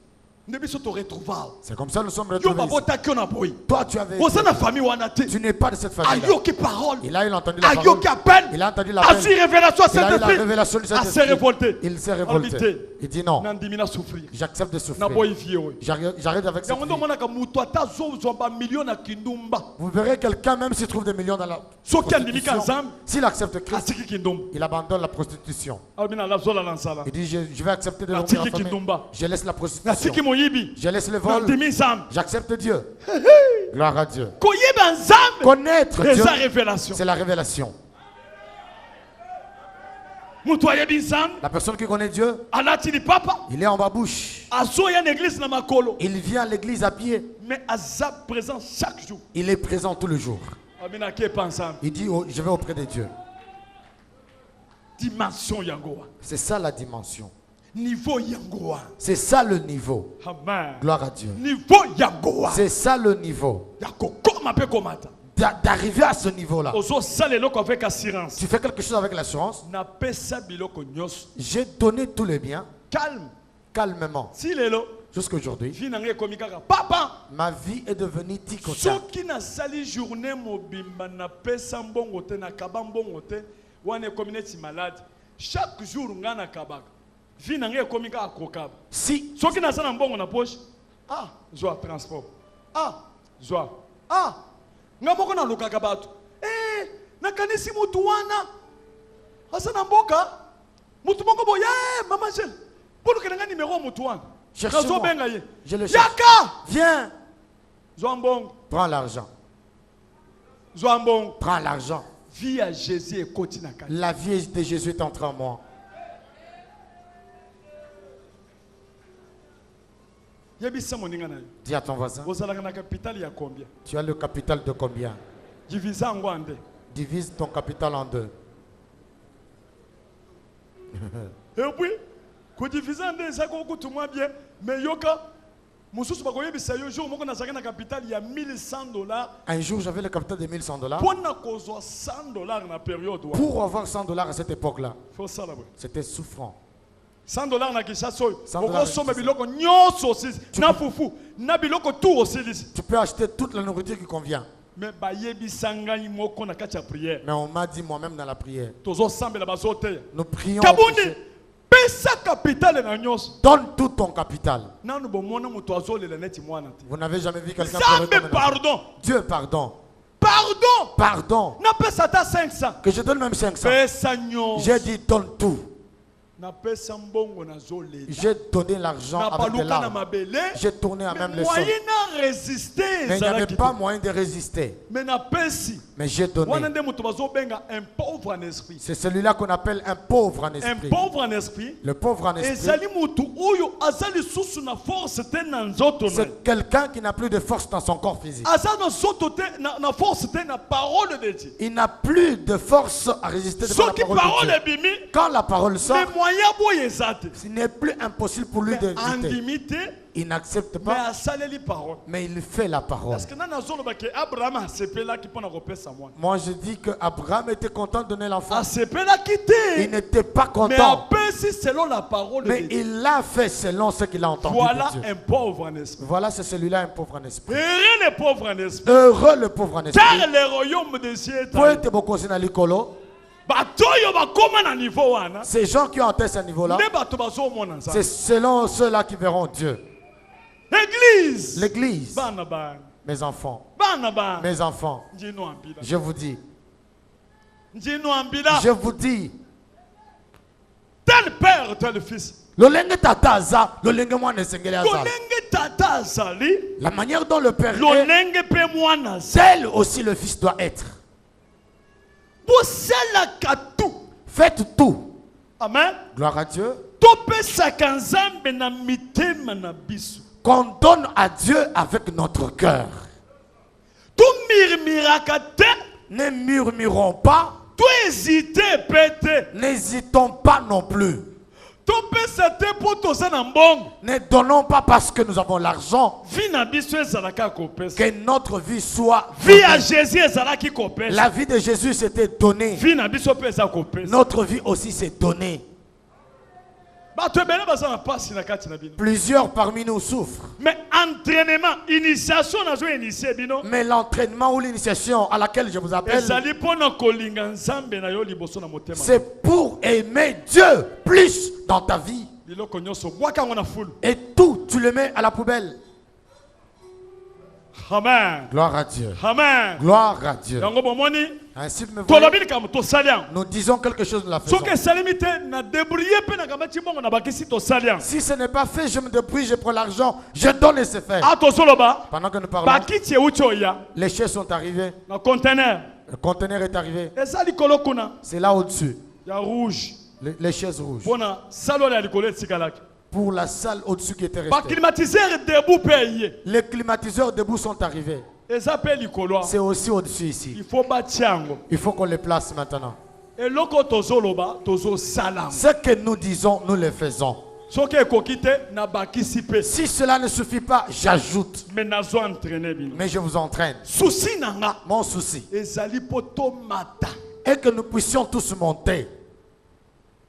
S4: C'est comme ça que nous sommes retrouvés. Toi, tu avais. Tu n'es pas de cette famille. Il a entendu la parole. Il a entendu la parole. Il a eu la révélation de cette esprit. Il s'est révolté. Il dit non. J'accepte de souffrir. J'arrête avec cette vie. Vous verrez quelqu'un, même s'il trouve des millions dans la prostitution, s'il accepte Christ, il abandonne la prostitution. Il dit je vais accepter de dormir en famille. Je laisse la prostitution. Je laisse le vol. J'accepte Dieu. Gloire à Dieu. Connaître Dieu, c'est la révélation. La personne qui connaît Dieu, il est en babouche. Il vient à l'église à pied.
S3: Mais présent chaque jour.
S4: Il est présent tous les jours. Il dit oh, je vais auprès de Dieu.
S3: Dimension Yangoa.
S4: C'est ça la dimension.
S3: Niveau Yangoa.
S4: C'est ça le niveau.
S3: Amen.
S4: Gloire à Dieu.
S3: Niveau Yangoa.
S4: C'est ça le niveau. D'arriver à ce niveau-là. Tu fais quelque chose avec l'assurance. J'ai donné tous les biens. Calmement. Jusqu'à aujourd'hui.
S3: Papa.
S4: Ma vie est devenue tikota.
S3: Chaque jour,
S4: si
S3: ce qui n'a pas bon na poche, joie transport, joie, ngamoko na luka kabatu, nakanisi mutu wana, asana mboka, mutu moko boya, mama gel, pour que nanga numéro mutu wana,
S4: cherche-moi, je le cherche,
S3: yaka,
S4: viens,
S3: Zoambong,
S4: prends l'argent,
S3: Zoambong,
S4: prends l'argent,
S3: vie à Jésus et continue.
S4: La vie de Jésus est entrée en moi. Dis à ton voisin. Tu as le capital de combien? Divise ton capital en deux.
S3: Et puis, quand diviser en deux, ça coûte moins bien. Mais yoka,
S4: un jour, j'avais le capital de $1100. Pour avoir $100 à cette époque-là, c'était souffrant.
S3: $100 na Kinshasa,
S4: tu peux acheter toute la nourriture qui convient.
S3: Mais
S4: on m'a dit moi-même dans la prière. Nous prions. Donne tout ton capital. Vous n'avez jamais vu quelqu'un
S3: pardon.
S4: Dieu pardon.
S3: Pardon.
S4: Que je donne même 500. J'ai dit donne tout. J'ai donné l'argent avec des larmes. J'ai tourné à même le sol. Mais il n'y avait pas moyen de résister. Mais j'ai donné. C'est celui-là qu'on appelle un pauvre en esprit. Le pauvre en esprit, c'est quelqu'un qui n'a plus de force dans son corps physique. Il n'a plus de force à résister devant la parole de Dieu. Quand la parole sort,
S3: moyen boye ezate.
S4: Ce n'est plus impossible pour lui de
S3: Andimité.
S4: Il n'accepte
S3: Mais
S4: pas,
S3: à saler parole.
S4: mais il fait la parole.
S3: Parce que dans la zone où Abraham a sepé là qui peut en repérer sa moi.
S4: Moi, je dis que Abraham était content de donner l'enfant.
S3: A sepé là quitté.
S4: Il n'était pas
S3: Mais
S4: content.
S3: après, si selon la parole
S4: Mais
S3: de Dieu.
S4: il l'a fait selon ce qu'il a entendu.
S3: Voilà
S4: de Dieu.
S3: un pauvre en esprit.
S4: Voilà, c'est celui-là, un pauvre en esprit.
S3: Rien n'est pauvre en esprit.
S4: Heureux le pauvre en esprit.
S3: Car le royaume de Dieu est
S4: Pour être beaucoup na likolo,
S3: batoyo bakoma na niveau wana.
S4: ces gens qui ont atteint ce niveau-là,
S3: Ne bato bazo mona nza.
S4: c'est selon ceux-là qui verront Dieu.
S3: L'église.
S4: L'église,
S3: Bana ba.
S4: mes enfants,
S3: Bana ba.
S4: mes enfants,
S3: Njino ambila.
S4: je vous dis,
S3: Njino ambila.
S4: je vous dis,
S3: Tel père, tel fils.
S4: lolenge tata aza, lolenge mwana esengeli azala.
S3: Lolenge tata azali.
S4: La manière dont le père est,
S3: Lolenge pe mwana azali.
S4: tel aussi le fils doit être.
S3: Bosalaka tout.
S4: Faites tout.
S3: Amen.
S4: Gloire à Dieu.
S3: Topesaka nzambe na mitema na biso.
S4: Qu'on donne à Dieu avec notre cœur.
S3: Tomirmiraka te.
S4: Ne murmurons pas,
S3: Tohésite pete.
S4: n'hésitons pas non plus.
S3: Topesa te po toza na mbongo.
S4: Ne donnons pas parce que nous avons l'argent
S3: Vie na biso ezalaka kopesa.
S4: que notre vie soit
S3: Vie à
S4: donnée.
S3: Jésus ezalaki kopesa.
S4: La vie de Jésus s'était donnée.
S3: Vie na biso pe eza kopesa.
S4: Notre vie aussi s'est donnée.
S3: Bato ebele baza na pasi na kati na bino.
S4: Plusieurs parmi nous souffrent.
S3: Mais entraînement, initiation nazo initier bino.
S4: Mais l'entraînement ou l'initiation à laquelle je vous appelle,
S3: Ezali pona kolinga nzambe na yo liboso na motema.
S4: c'est pour aimer Dieu plus dans ta vie.
S3: Biloko nyonso bwaka ngo na fulu.
S4: Et tout, tu le mets à la poubelle.
S3: Amen.
S4: Gloire à Dieu.
S3: Amen.
S4: Gloire à Dieu.
S3: Yango bomoni
S4: Ainsi me voyez,
S3: tolobi likambo tosalian.
S4: nous disons quelque chose, nous la faisons.
S3: Soki esalemi te na débrouiller pe na kamati bongo na bakisi tosalian.
S4: Si ce n'est pas fait, je me débrouille, je prends l'argent, je donne et c'est fait.
S3: A tosoloba
S4: Pendant que nous parlons,
S3: bakiti euti oya
S4: les chaises sont arrivées,
S3: na conteneur.
S4: le conteneur est arrivé.
S3: Eza likolo kuna
S4: C'est là au-dessus,
S3: ya rouge.
S4: les chaises rouges.
S3: Pona salo ya likolo etikalaki.
S4: Pour la salle au-dessus qui était
S3: Ba
S4: restée.
S3: climatiseur debout pe ye.
S4: Les climatiseurs debout sont arrivés.
S3: Eza pe likolo.
S4: C'est aussi au-dessus ici.
S3: Il faut batiango.
S4: Il faut qu'on les place maintenant.
S3: Et loko tozoloba tozo salam.
S4: Ce que nous disons, nous le faisons.
S3: Soki ekoki te na bakisi pe.
S4: Si cela ne suffit pas, j'ajoute.
S3: Mais nazo entraîner bino.
S4: Mais je vous entraîne.
S3: Souci nanga.
S4: Mon souci
S3: Ezali poto mata.
S4: est que nous puissions tous monter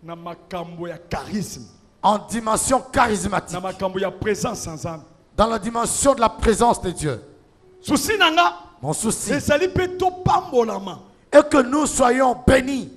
S3: Na makambo ya charisme.
S4: en dimension charismatique,
S3: Na makambo ya présence ensemble.
S4: dans la dimension de la présence de Dieu.
S3: Souci nanga.
S4: Mon souci
S3: Ezali pe to pambolama.
S4: est que nous soyons bénis.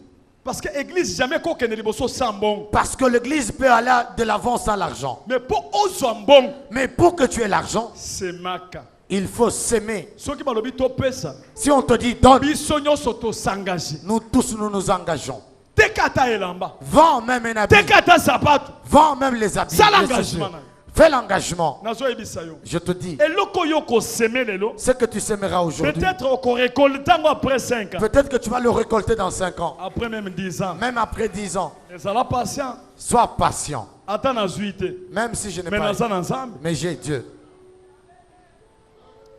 S3: Parce que l'église jamais kokene liboso sans bon.
S4: Parce que l'église peut aller de l'avant sans l'argent.
S3: Mais pour ozo bon,
S4: Mais pour que tu aies l'argent,
S3: c'est maka.
S4: il faut s'aimer.
S3: Soki balobi to pesa.
S4: Si on te dit donne,
S3: Biso nyonso to s'engager.
S4: nous tous nous nous engageons.
S3: Tekata elamba.
S4: Vends même un habit.
S3: Tekata sapato.
S4: Vends même les habits.
S3: Ça,
S4: les
S3: l'engagement.
S4: chaussures. Fais l'engagement.
S3: Nazo ebisa yo.
S4: Je te dis,
S3: Eloko yo ko semer lelo.
S4: ce que tu sèmeras aujourd'hui,
S3: Peut-être qu'on récolte après 5 ans.
S4: peut-être que tu vas le récolter dans 5 ans.
S3: Après même 10 ans.
S4: Même après 10 ans.
S3: Mais ça la patient.
S4: Sois patient.
S3: Attends na zuite.
S4: Même si je n'ai
S3: Mais
S4: pas.
S3: naza ensemble.
S4: Mais j'ai Dieu.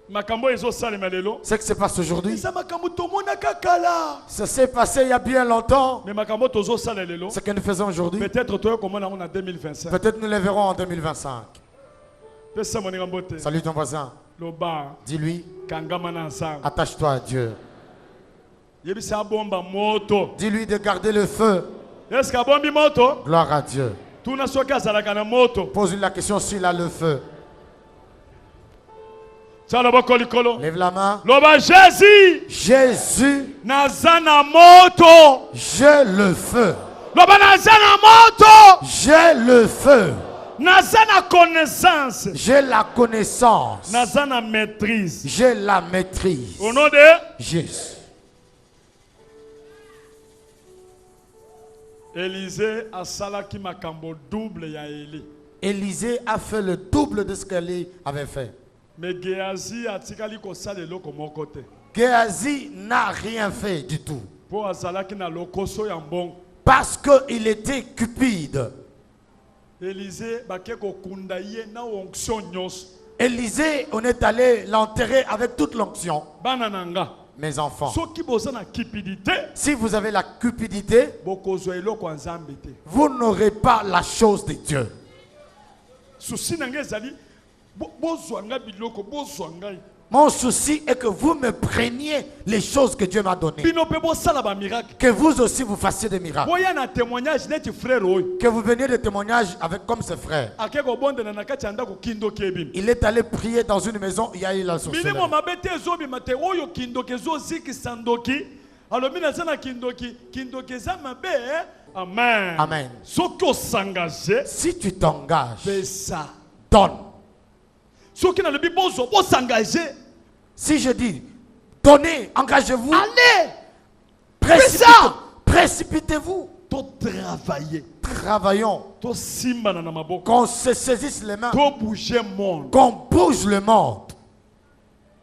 S3: Makambo ezo salema lelo.
S4: Ce qui se passe aujourd'hui,
S3: Ça makambo tomona kakala.
S4: ça s'est passé il y a bien longtemps.
S3: Mais makambo tozo sala lelo.
S4: Ce que nous faisons aujourd'hui,
S3: Peut-être toi comment on a 2025.
S4: peut-être nous le verrons en 2025.
S3: Pesa moninga mbote.
S4: Salut ton voisin.
S3: Loba
S4: Dis-lui,
S3: kangama na ensemble.
S4: attache-toi à Dieu.
S3: Yebisa bomba moto.
S4: Dis-lui de garder le feu.
S3: Est-ce que bombi moto?
S4: Gloire à Dieu.
S3: Tuna soki azalaka na moto.
S4: Pose-lui la question s'il a le feu.
S3: Tala boko likolo.
S4: Lève la main.
S3: Loba Jésus.
S4: Jésus,
S3: Naza na moto.
S4: j'ai le feu.
S3: Loba naza na moto.
S4: J'ai le feu.
S3: Naza na connaissance.
S4: J'ai la connaissance.
S3: Naza na maîtrise.
S4: J'ai la maîtrise.
S3: Au nom de
S4: Jésus.
S3: Élisée asalaki makambo double ya Élie.
S4: Élisée a fait le double de ce qu'Élie avait fait.
S3: Mais Géasi atikali kosala eloko moko te.
S4: Géasi n'a rien fait du tout.
S3: Po azalaki na lokoso ya mbongo.
S4: Parce qu'il était cupide.
S3: Élisée bake kokunda ye na onction nyonso.
S4: Élisée, on est allé l'enterrer avec toute l'onction.
S3: Bana nanga.
S4: mes enfants,
S3: soki boza na cupidité
S4: si vous avez la cupidité,
S3: bokozwa eloko ya Nzambe te.
S4: vous n'aurez pas la chose de Dieu.
S3: Susi na ngai ezali bozwa ngai biloko bozwa ngai.
S4: Mon souci est que vous me preniez les choses que Dieu m'a données.
S3: Bino pe bosala ba miracle.
S4: Que vous aussi vous fassiez des miracles.
S3: Boya na témoignage neti frère oyo.
S4: Que vous veniez de témoignages avec comme ses frères.
S3: Akeko bondana na kati ya ndako kindo kebim.
S4: Il est allé prier dans une maison, il y a eu la sorcellerie.
S3: Minimo mabete ezobi mate oyo kindo kezo ziki sandoki. Alors mina zana kindoki eza mabe. Amen.
S4: Amen.
S3: Soki osengage,
S4: Si tu t'engages,
S3: fais ça.
S4: donne.
S3: Soki na lebi bozo s'engager.
S4: Si je dis, donnez, engagez-vous.
S3: Allez,
S4: Précipitez-vous.
S3: to travailler.
S4: Travaillons.
S3: To simbana na maboko.
S4: Qu'on se saisisse les mains.
S3: To bouger monde.
S4: Qu'on bouge le monde.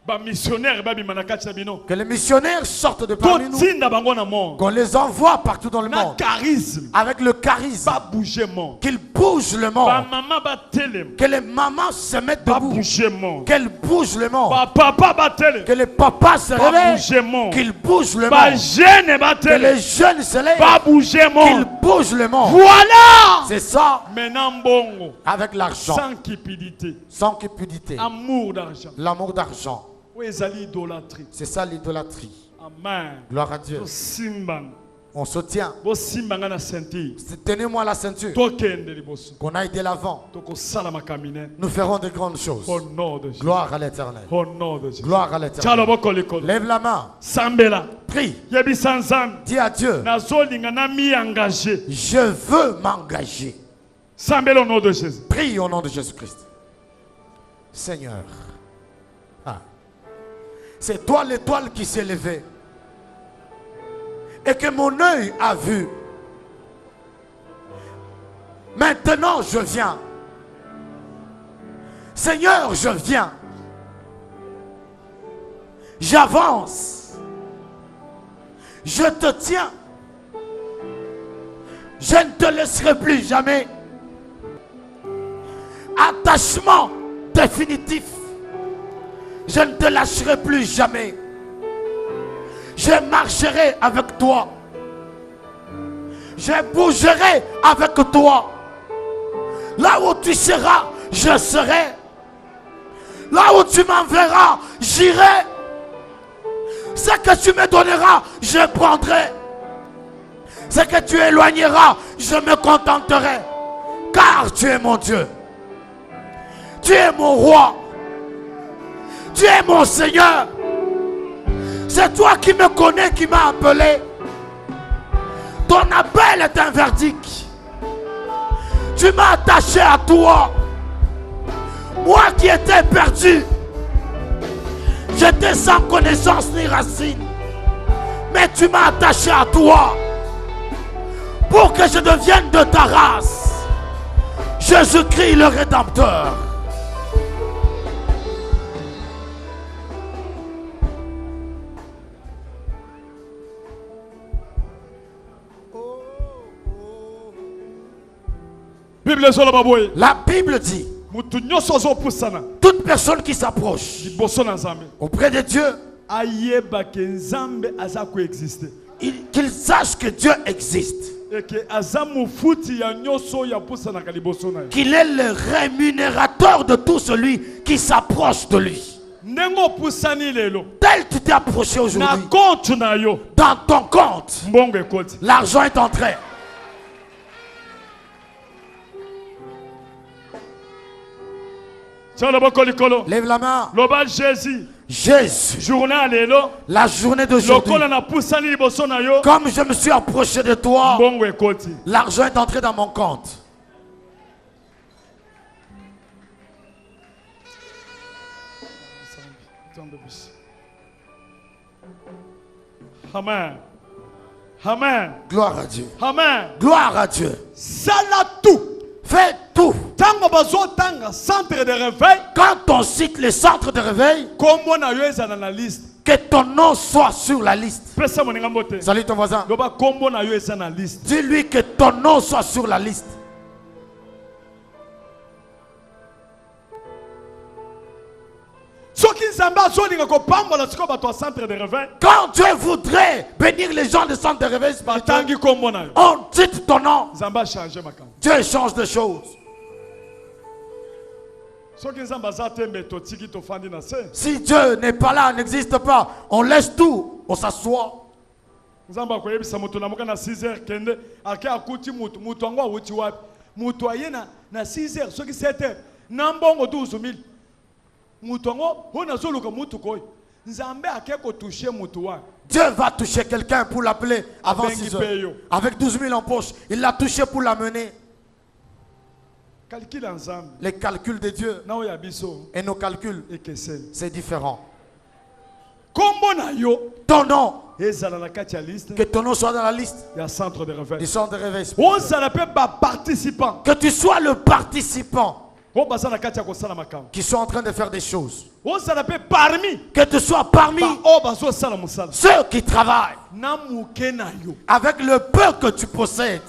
S3: Ba missionnaire ba bimana kati na bino.
S4: Que les missionnaires sortent de
S3: To
S4: parmi nous.
S3: tinda bango na monde.
S4: Qu'on les envoie partout dans le
S3: Na
S4: monde.
S3: charisme.
S4: Avec le charisme.
S3: Ba bouger monde.
S4: Qu'ils bougent le
S3: Ba
S4: monde.
S3: maman ba telem.
S4: Que les mamans se mettent
S3: Ba
S4: debout.
S3: bouger monde.
S4: Qu'elles bougent le monde.
S3: Ba papa ba telem.
S4: Que les papas se
S3: Ba
S4: réveillent.
S3: bouger monde.
S4: Qu'ils bougent le
S3: Ba
S4: monde.
S3: jeune ba
S4: Que les
S3: telem.
S4: jeunes se lèvent.
S3: Ba bouger
S4: Qu'ils
S3: monde.
S4: bougent le monde.
S3: Voilà.
S4: C'est ça.
S3: Maintenant bongo.
S4: Avec l'argent.
S3: Sans cupidité.
S4: Sans cupidité.
S3: Amour d'argent.
S4: L'amour d'argent.
S3: Où ezali idolâtrie.
S4: C'est ça l'idolâtrie.
S3: Amen.
S4: Gloire à Dieu.
S3: To simbanga.
S4: On se tient.
S3: Bo simbanga na ceinture.
S4: Tenez-moi la ceinture.
S3: Tokende liboso.
S4: Qu'on aille de l'avant.
S3: Toko sala makamine.
S4: Nous ferons de grandes choses.
S3: Au nom de Jésus.
S4: Gloire à l'éternel.
S3: Au nom de Jésus.
S4: Gloire à l'éternel.
S3: Tchalo boko likolo.
S4: Lève la main.
S3: Sambela.
S4: Prie.
S3: Yebisa Nzambe.
S4: Dis à Dieu.
S3: Nazolinga na mi engagé.
S4: Je veux m'engager.
S3: Sambela au nom de Jésus.
S4: Prie au nom de Jésus-Christ. Seigneur. Ah. C'est toi l'étoile qui s'est levée. Et que mon œil a vu. Maintenant je viens. Seigneur, je viens. J'avance. Je te tiens. Je ne te laisserai plus jamais. Attachement définitif. Je ne te lâcherai plus jamais. Je marcherai avec toi. Je bougerai avec toi. Là où tu seras, je serai. Là où tu m'enverras, j'irai. Ce que tu me donneras, je prendrai. Ce que tu éloigneras, je me contenterai. Car tu es mon Dieu. Tu es mon roi. Tu es mon Seigneur. C'est toi qui me connais, qui m'as appelé. Ton appel est un verdict. Tu m'as attaché à toi. Moi qui étais perdu. J'étais sans connaissance ni racine. Mais tu m'as attaché à toi. Pour que je devienne de ta race. Jésus-Christ le Rédempteur. La Bible dit, toute personne qui s'approche auprès de Dieu, qu'il sache que Dieu existe. Qu'il est le rémunérateur de tout celui qui s'approche de lui. Tel tu t'es approché aujourd'hui, dans ton compte, l'argent est entré. Lève la main. Jésus, la journée d'aujourd'hui, comme je me suis approché de toi, l'argent est entré dans mon compte.
S3: Amen. Amen.
S4: Gloire à Dieu.
S3: Amen.
S4: Gloire à Dieu.
S3: Sala tout.
S4: Fais tout.
S3: Centre de réveil.
S4: Quand on cite le centre de réveil, que ton nom soit sur la liste. Salut ton voisin. Dis-lui que ton nom soit sur la liste. Si Quand Dieu voudrait bénir les gens du centre de réveil spirituel, on cite ton nom. Dieu change de choses. Si Dieu n'est pas là, n'existe pas, on laisse tout, on s'assoit.
S3: Nzamba koyebisa moto na moka na 6h kende ake akuti mutu ango awuti wapi mutu ayena na 6h soki 7h na mbongo 12000 mutu ango hona zoluka mutu koy nzambe ake ko toucher mutu wa
S4: Dieu va toucher quelqu'un pour l'appeler avant 6h avec 12 000 en poche. Il l'a touché pour l'amener.
S3: Calcul ensemble.
S4: Les calculs de Dieu
S3: na oya biso
S4: et nos calculs, c'est différent.
S3: Kombo na yo
S4: ton nom,
S3: que
S4: que ton nom soit dans la liste
S3: du centre de réveil.
S4: Du centre de réveil.
S3: On s'appelle participant.
S4: Que tu sois le participant qui soit en train de faire des choses.
S3: On s'appelle parmi.
S4: Que tu sois parmi ceux qui travaillent avec le peu que tu possèdes.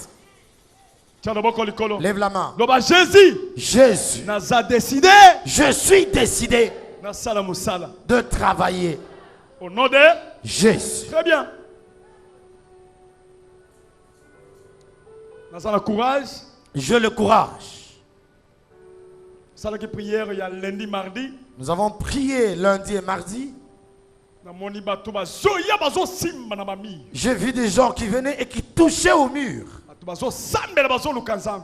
S4: Lève la main. Jésus, je suis décidé de travailler.
S3: Au nom de
S4: Jésus.
S3: Très bien. Nous avons le courage.
S4: J'ai le courage.
S3: Prière, il y a lundi, mardi.
S4: Nous avons prié lundi et mardi. J'ai vu des gens qui venaient et qui touchaient au mur.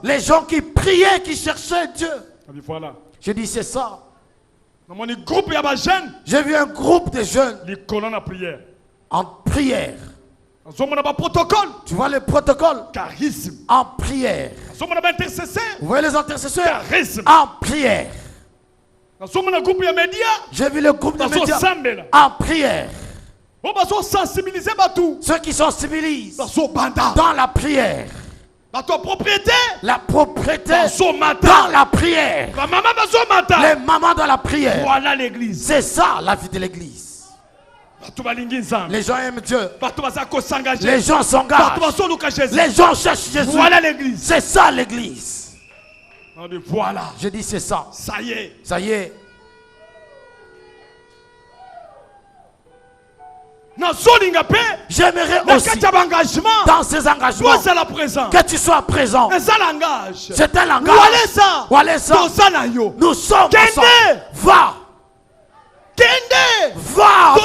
S4: Les gens qui priaient, qui cherchaient Dieu.
S3: Voilà.
S4: J'ai dit c'est ça.
S3: J'ai
S4: vu un groupe de jeunes en prière. Tu vois le protocole en prière. Vous voyez les intercesseurs en prière. J'ai vu le groupe de médias en prière. Ceux qui sensibilisent dans la prière. La propriété dans la prière. Les mamans dans la prière.
S3: Voilà l'église.
S4: C'est ça la vie de l'église. Les gens aiment Dieu. Les gens s'engagent. Les gens cherchent Jésus.
S3: Voilà l'église.
S4: C'est ça l'église.
S3: Voilà.
S4: Je dis c'est ça.
S3: Ça y est.
S4: Ça y est. J'aimerais aussi dans ces engagements que tu sois présent. C'est un langage. Nous sommes ensemble. Va. Va.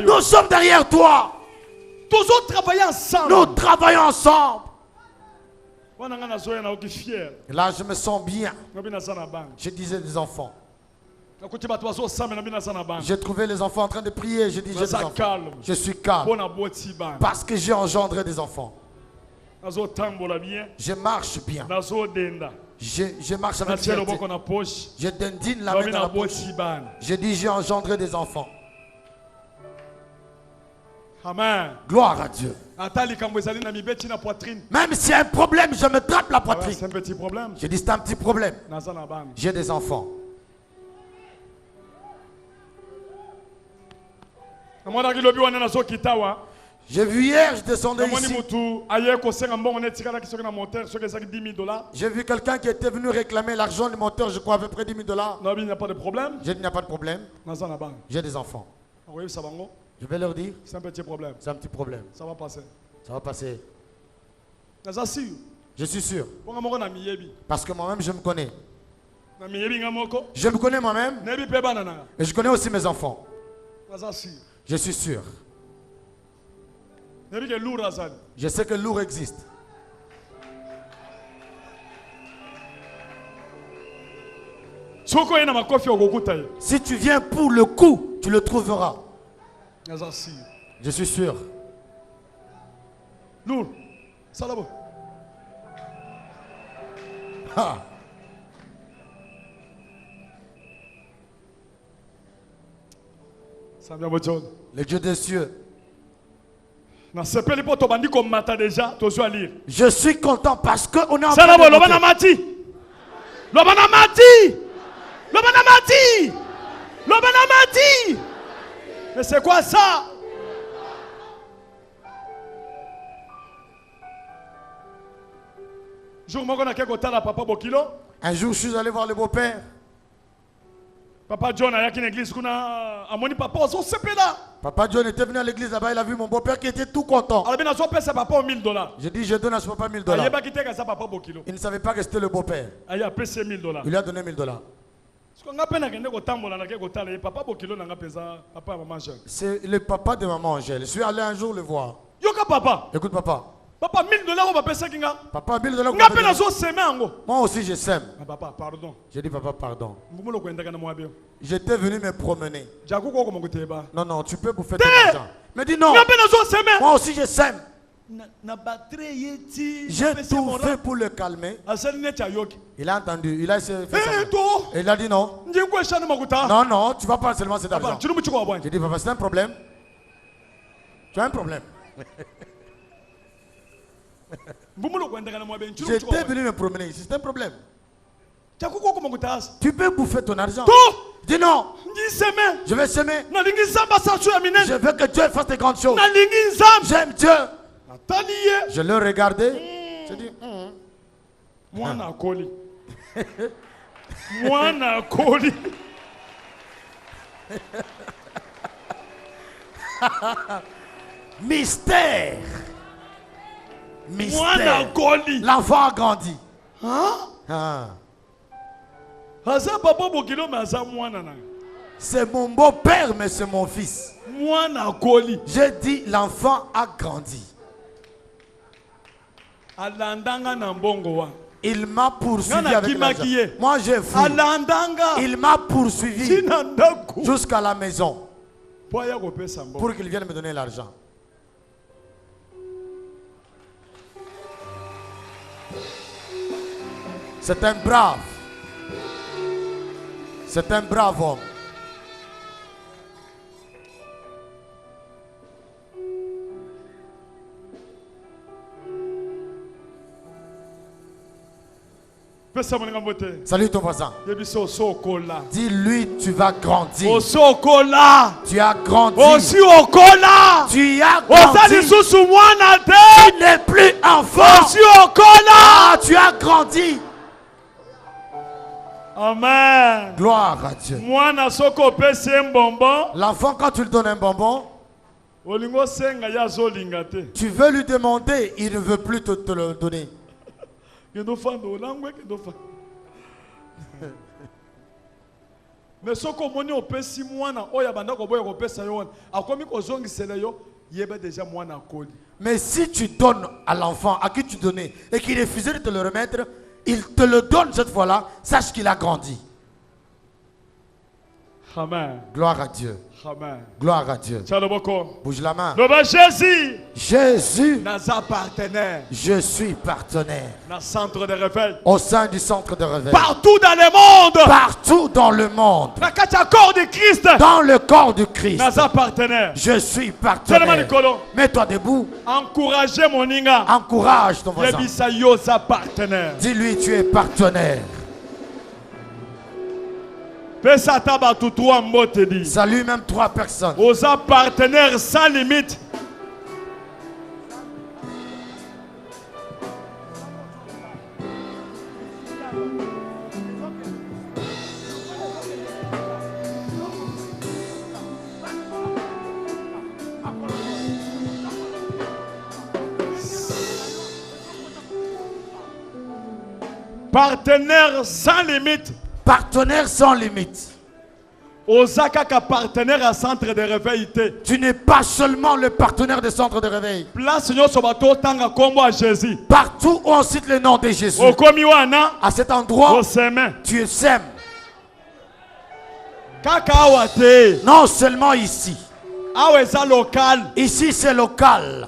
S4: Nous sommes derrière toi. Nous travaillons ensemble. Et là, je me sens bien. Je disais des enfants. J'ai trouvé les enfants en train de prier. Je dis, j'ai des enfants. Je suis calme. Parce que j'ai engendré des enfants. Je marche bien. Je marche avec fierté. Je dandine la main dans la poche. Je dis, j'ai engendré des enfants.
S3: Amen.
S4: Gloire à Dieu. Même s'il y a un problème, je me tape la poitrine.
S3: C'est un petit problème.
S4: Je dis, c'est un petit problème. J'ai des enfants. J'ai vu hier, je descendais ici. J'ai vu quelqu'un qui était venu réclamer l'argent du moteur, je crois à peu près 10 000 $.
S3: Il n'y a pas de problème.
S4: J'ai dit, il n'y a pas de problème. J'ai des enfants. Je vais leur dire,
S3: c'est un petit problème.
S4: C'est un petit problème.
S3: Ça va passer.
S4: Ça va passer. Je suis sûr. Parce que moi-même, je me connais. Je me connais moi-même. Et je connais aussi mes enfants. Je suis sûr. Je sais que lourd existe. Si tu viens pour le coup, tu le trouveras. Je suis sûr.
S3: Lourd. Salabo.
S4: Ah. Le Dieu des cieux. Je suis content parce qu'on est en train de
S3: Mais c'est quoi ça?
S4: Un jour, je suis allé voir le beau-père.
S3: Papa John a une église qu'on a amoni papa on s'est là.
S4: Papa John était venu à l'église là-bas, il a vu mon beau-père qui était tout content.
S3: Alors bien on paie sa papa $1000.
S4: J'ai dit, je donne à ce papa $1000.
S3: Il pas quitté ça papa kilo.
S4: Il ne savait pas que c'était le beau-père.
S3: Il a payé $1000.
S4: Il lui a donné $1000. C'est le papa de maman Angèle. Je suis allé un jour le voir.
S3: Yoka papa.
S4: Écoute papa.
S3: Papa $1000 on va payer ça kinga.
S4: Papa $1000. Moi aussi je sème.
S3: Papa pardon.
S4: J'ai dit papa pardon. J'étais venu me promener. Non non, tu peux bouffer ton argent. Mais dis non. Moi aussi je sème. J'ai tout fait pour le calmer. Il a entendu, il a essayé de faire ça. Et il a dit non. Non, non, tu vas pas seulement cet argent. J'ai dit papa, c'est un problème. Tu as un problème. J'étais venu me promener ici, c'est un problème. Tu peux bouffer ton argent. Dis non. Je vais semer. Je veux que Dieu fasse des grandes choses. J'aime Dieu. Je le regardais. Je dis,
S3: moi na koli. Moi na koli.
S4: Mystère.
S3: Moi na koli.
S4: L'enfant a grandi. C'est mon beau-père, mais c'est mon fils.
S3: Moi na koli.
S4: J'ai dit, l'enfant a grandi. Il m'a poursuivi avec l'argent. Moi j'ai fui. Il m'a poursuivi jusqu'à la maison pour qu'il vienne me donner l'argent. C'est un brave. C'est un brave homme. Salut ton voisin. Dis-lui, tu vas grandir. Tu as grandi. Tu as grandi. Tu n'es plus enfant. Tu as grandi.
S3: Amen.
S4: Gloire à Dieu. L'enfant, quand tu lui donnes un bonbon, tu veux lui demander, il ne veut plus te le donner.
S3: Mais ce qu'on m'a opesi mwana oya banda ko boya ko pesa yo akomi ko zongisela yo yeba déjà mwana koli.
S4: Mais si tu donnes à l'enfant à qui tu donnais et qu'il refusait de te le remettre, il te le donne cette fois-là, sache qu'il a grandi.
S3: Amen.
S4: Gloire à Dieu.
S3: Amen.
S4: Gloire à Dieu. Bouge la main.
S3: Jésus.
S4: Jésus.
S3: Partenaire.
S4: Je suis partenaire.
S3: Centre de réveil.
S4: Au sein du centre de réveil.
S3: Partout dans le monde.
S4: Partout dans le monde.
S3: Corps de Christ.
S4: Dans le corps du Christ.
S3: Partenaire.
S4: Je suis partenaire. Mets-toi debout.
S3: Encouragez mon ninga.
S4: Encourage ton voisin.
S3: Dis-lui
S4: tu es partenaire. Salut même 3 personnes.
S3: Aux partenaires sans limite. Partenaire sans limite.
S4: Partenaire sans limite.
S3: Osaka partenaire à centre de réveil.
S4: Tu n'es pas seulement le partenaire des centres de réveil.
S3: Jésus.
S4: Partout où on cite le nom de Jésus. À cet endroit, tu sèmes. Non seulement ici. Ici c'est local.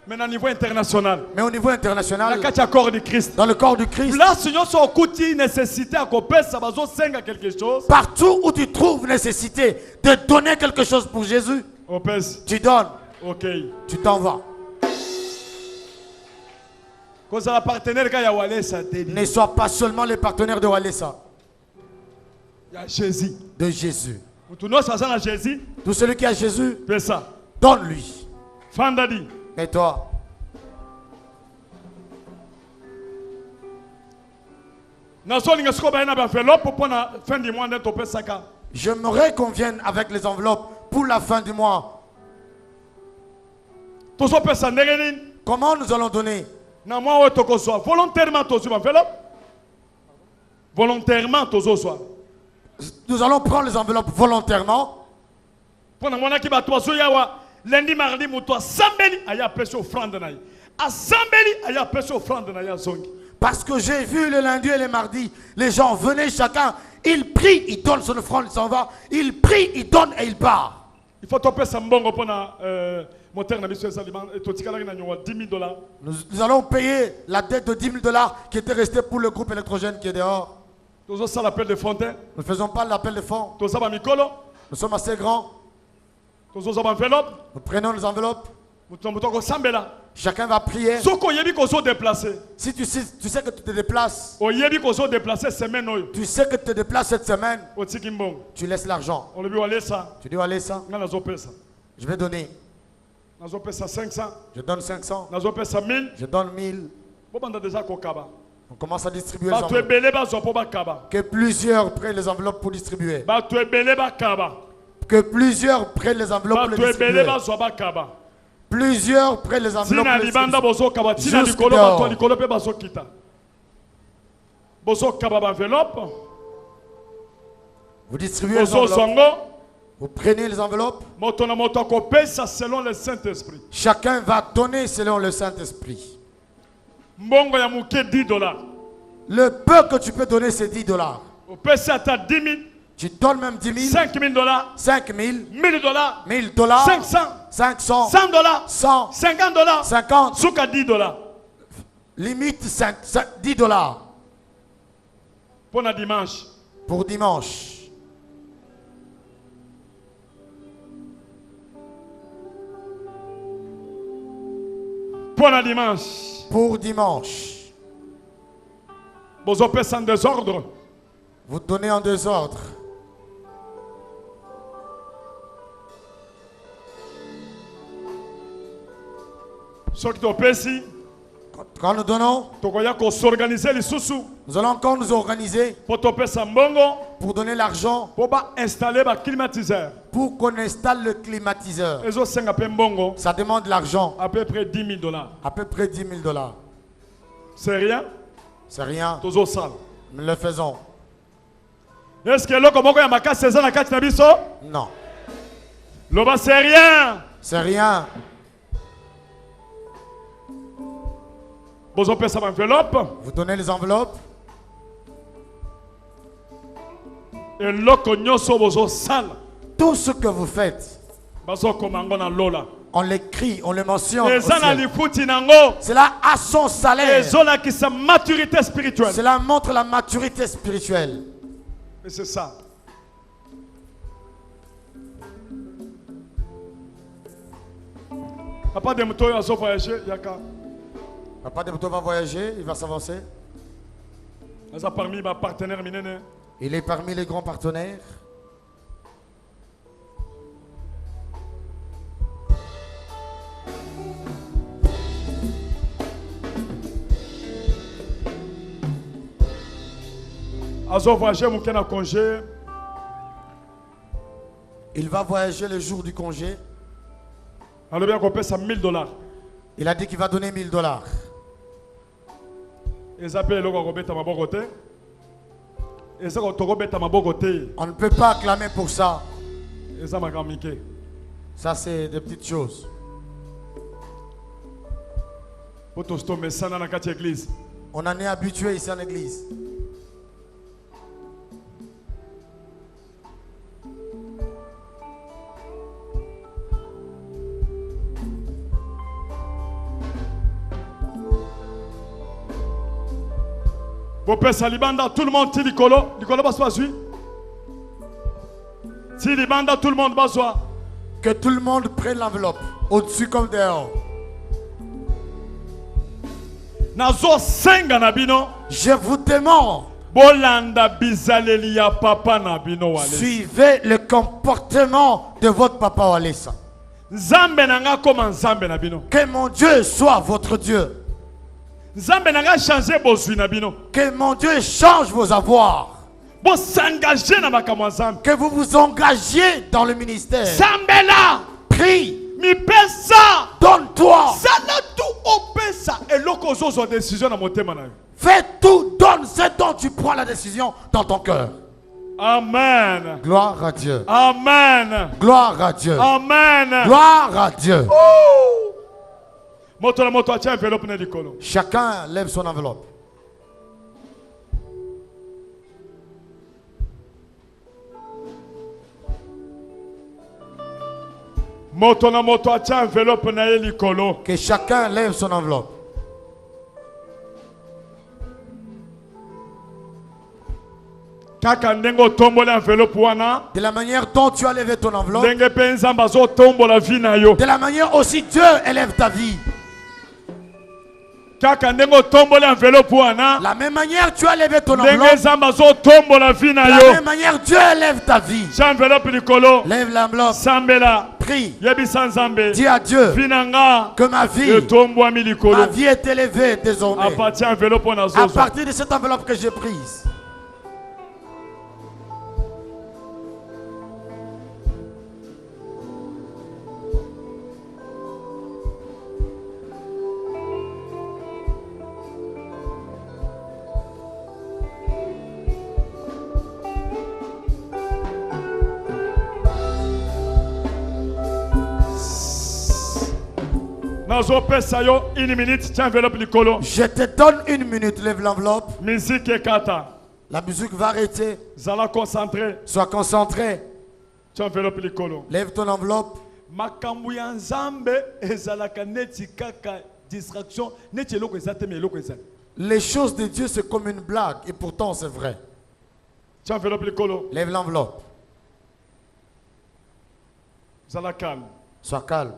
S3: Mais au niveau international.
S4: Mais au niveau international.
S3: Dans
S4: le corps du Christ. Partout où tu trouves nécessité de donner quelque chose pour Jésus. Tu donnes. Tu t'en vas. Ne sois pas seulement le partenaire de Walesa. De Jésus. Tout celui qui a Jésus, donne-lui. Et toi? J'aimerais qu'on vienne avec les enveloppes pour la fin du mois. Comment nous allons donner?
S3: Volontairement,
S4: Nous allons prendre les enveloppes volontairement.
S3: Lundi, mardi,
S4: Parce que j'ai vu le lundi et le mardi, les gens venaient chacun, ils prient, ils donnent son offrande, ils s'en vont, ils prient, ils donnent et ils partent.
S3: Il faut topper ça mbongo pour moteur $10,000.
S4: Nous allons payer la dette de $10,000 qui était restée pour le groupe électrogène qui est dehors.
S3: Nous faisons l'appel de fontaine.
S4: Nous ne faisons pas l'appel de fonds.
S3: Nous
S4: sommes assez grands. Nous prenons les enveloppes. Chacun va prier. Si tu sais que tu te déplaces, tu sais que tu te déplaces cette semaine, tu laisses l'argent. Tu dis, allez ça. Je vais donner. Je donne 500. Je donne 1000. On commence à distribuer les enveloppes. Que plusieurs prennent les enveloppes pour distribuer. Que plusieurs prennent les enveloppes pour distribuer. Plusieurs prennent les enveloppes pour distribuer. Vous distribuez les enveloppes. Vous prenez les enveloppes.
S3: Selon le Saint-Esprit.
S4: Chacun va donner selon le Saint-Esprit.
S3: $10.
S4: Le peu que tu peux donner, c'est $10. Tu donnes même 10 000,
S3: $5,000,
S4: 5 000,
S3: $1,000,
S4: $1,000,
S3: 500,
S4: 500,
S3: $100,
S4: 100,
S3: $50,
S4: 50,
S3: Souka $10.
S4: limite $10
S3: Pour le dimanche.
S4: pour dimanche.
S3: Pour le dimanche.
S4: Pour dimanche.
S3: Vous opérez sans désordre.
S4: Vous donnez en désordre. Quand nous donnons, nous allons encore nous organiser pour donner l'argent pour qu'on installe le climatiseur. Ça demande l'argent.
S3: À peu près $10,000.
S4: À peu près $10,000.
S3: C'est rien?
S4: C'est rien. Nous le faisons.
S3: Est-ce que là, comment il y a ma casse saison à 4 nabiso?
S4: Non.
S3: Loba, c'est rien.
S4: C'est rien.
S3: Vous opérez ça enveloppe.
S4: Vous donnez les enveloppes.
S3: Et l'okonyoso sale.
S4: Tout ce que vous faites,
S3: on
S4: l'écrit, on le mentionne.
S3: Cela
S4: a son salaire.
S3: Maturité spirituelle.
S4: Cela montre la maturité spirituelle.
S3: Et c'est ça. Papa de Mouto va voyager.
S4: Papa de Mouto va voyager, il va s'avancer. Il est parmi les grands partenaires. Il va voyager le jour du congé.
S3: $1,000.
S4: Il a dit qu'il va donner $1,000. On ne peut pas acclamer pour ça. Ça, c'est des petites choses. On en est habitué ici en église.
S3: Tout le monde, Nicolo va se si libanda, tout le monde va se.
S4: Que tout le monde prenne l'enveloppe, au-dessus comme dehors.
S3: Je
S4: vous demande. Suivez le comportement de votre papa Walesa. Que mon Dieu soit votre Dieu.
S3: Nzambe nanga changer bozwi na bino.
S4: Que mon Dieu change vos avoirs.
S3: Bo s'engager na makambo Nzambe.
S4: Que vous vous engagiez dans le ministère.
S3: Sambela.
S4: Prie.
S3: Mi pesa.
S4: Donne-toi.
S3: Sala tout opesa eloko zozo décision na motema na yo.
S4: Fais tout, donne ce dont tu prends la décision dans ton cœur.
S3: Amen.
S4: Gloire à Dieu.
S3: Amen.
S4: Gloire à Dieu.
S3: Amen.
S4: Gloire à Dieu.
S3: Moto na moto acha enveloppe na likolo.
S4: Chacun lève son enveloppe.
S3: Moto na moto acha enveloppe na ye likolo.
S4: Que chacun lève son enveloppe.
S3: Kaka ndengo tombola enveloppe wana.
S4: De la manière dont tu as levé ton enveloppe.
S3: Ndenge pe nzamba zo tombola vie na yo.
S4: De la manière aussi Dieu élève ta vie.
S3: Kaka ndengo tombola enveloppe wana.
S4: La même manière tu as levé ton
S3: Ndenge
S4: enveloppe.
S3: nzamba zo tombola vie na
S4: De la
S3: yo.
S4: même manière Dieu élève ta vie.
S3: Cha enveloppe likolo.
S4: Lève l'enveloppe.
S3: Sambela.
S4: Prie.
S3: Yebisa nzambe.
S4: Dis à Dieu
S3: Vinanga.
S4: que ma vie est élevée désormais.
S3: À partir enveloppe on a
S4: À partir de cette enveloppe que j'ai prise.
S3: Une minute, tiens enveloppe likolo.
S4: Je te donne une minute, lève l'enveloppe.
S3: Musique et kata.
S4: La musique va arrêter.
S3: Zala concentré.
S4: Sois concentré.
S3: Tiens enveloppe likolo.
S4: Lève ton enveloppe.
S3: Makambu ya nzambe ezalaka neti kaka distraction neti eloko ezate me eloko ezali.
S4: Les choses de Dieu c'est comme une blague et pourtant c'est vrai.
S3: Tiens enveloppe likolo.
S4: Lève l'enveloppe.
S3: Zala calme.
S4: Sois calme.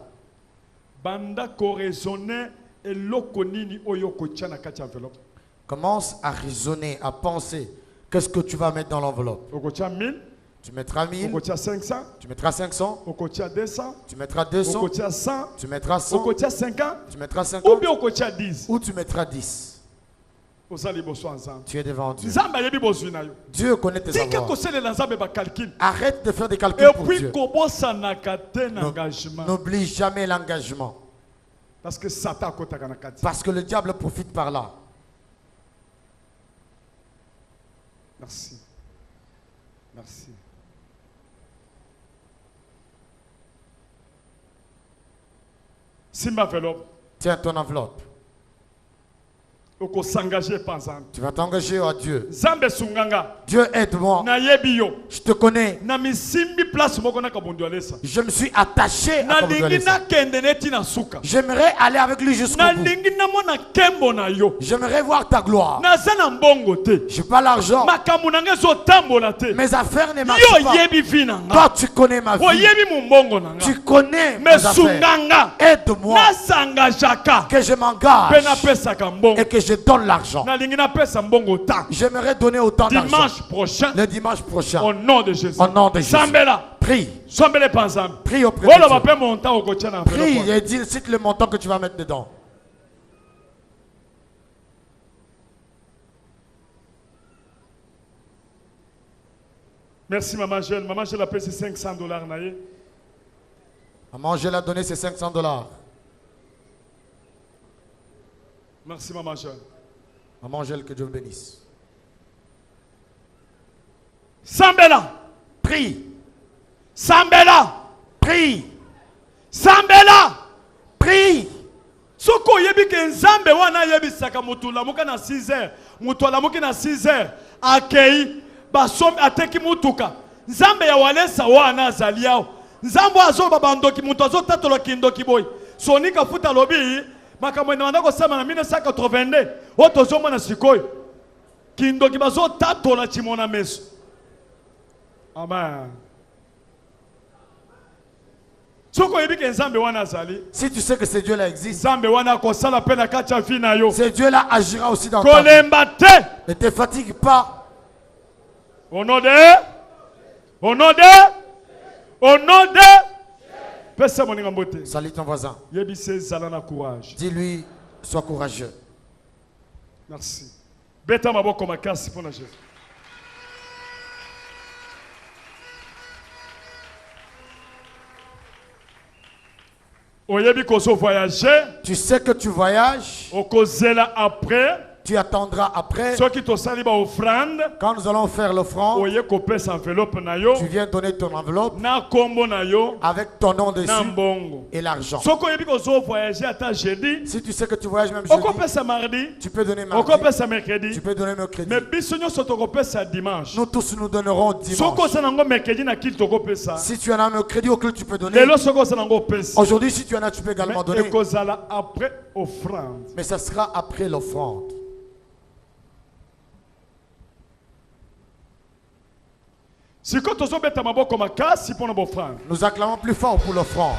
S3: Banda ko raisonner eloko nini oyoko tia na kati enveloppe.
S4: Commence à raisonner, à penser. Qu'est-ce que tu vas mettre dans l'enveloppe?
S3: Okotia 1000.
S4: Tu mettras 1000.
S3: Okotia 500.
S4: Tu mettras 500.
S3: Okotia 200.
S4: Tu mettras 200.
S3: Okotia 100.
S4: Tu mettras 100.
S3: Okotia 50.
S4: Tu mettras 50.
S3: Ou bien okotia 10.
S4: Ou tu mettras 10. Tu es devant Dieu. Dieu connaît tes avoirs.
S3: Arrête
S4: de faire des calculs pour Dieu. N'oublie jamais l'engagement.
S3: Parce
S4: que le diable profite par là.
S3: Merci. Merci. Simba enveloppe.
S4: Tiens ton enveloppe. Tu vas t'engager à Dieu. Dieu aide-moi. Je te connais. Je me suis attaché à J'aimerais aller avec lui jusqu'au bout. J'aimerais voir ta gloire. Je n'ai pas l'argent. Mes affaires ne marchent pas. Toi, tu connais ma vie. Tu connais mes affaires. Aide-moi que je m'engage et que je donne l'argent. J'aimerais donner autant d'argent. Le dimanche prochain.
S3: Au nom de Jésus.
S4: Au nom de Jésus. Prie. Prie auprès de Dieu. Prie et dis, cite le montant que tu vas mettre dedans.
S3: Merci Maman Gel. Maman Gel a payé ses $500.
S4: Maman Gel a donné ses $500.
S3: Merci Maman Gel.
S4: Maman Gel, que Dieu vous bénisse.
S3: Sambela.
S4: Prie.
S3: Sambela.
S4: Prie.
S3: Sambela.
S4: Prie.
S3: Soko yebi ke nzambe wana yebi saka mutu lamuka na 6h. Mutu lamuka na 6h. Akei basom ateki mutuka. Nzambe ya walesa wana azali yao. Nzambo azo babandoki mutu azo tatola kindoki boy. Sonika futa lobi makambo ina kosema na 1982 otozo mwana sikoyo kindoki bazo tatola chimona meso. Amen.
S4: Si tu sais que ce Dieu là existe,
S3: ce
S4: Dieu là agira aussi dans ta vie. Ne te fatigue pas.
S3: Au nom de
S4: Salut ton voisin. Dis-lui, sois courageux.
S3: Merci. Beta maboko makasi pour Jésus. Oyebi kozo voyager.
S4: Tu sais que tu voyages.
S3: Okozela après.
S4: Tu attendras après.
S3: Quand
S4: nous allons faire l'offrande, tu viens donner ton enveloppe avec ton nom dessus et l'argent. Si tu sais que tu voyages même jeudi, tu peux donner mardi, tu peux donner mercredi. Nous tous nous donnerons dimanche. Si tu en as mercredi au culte, tu peux donner. Aujourd'hui, si tu en as, tu peux également donner. Mais ça sera après l'offrande.
S3: Nous acclamons plus fort pour l'offrande.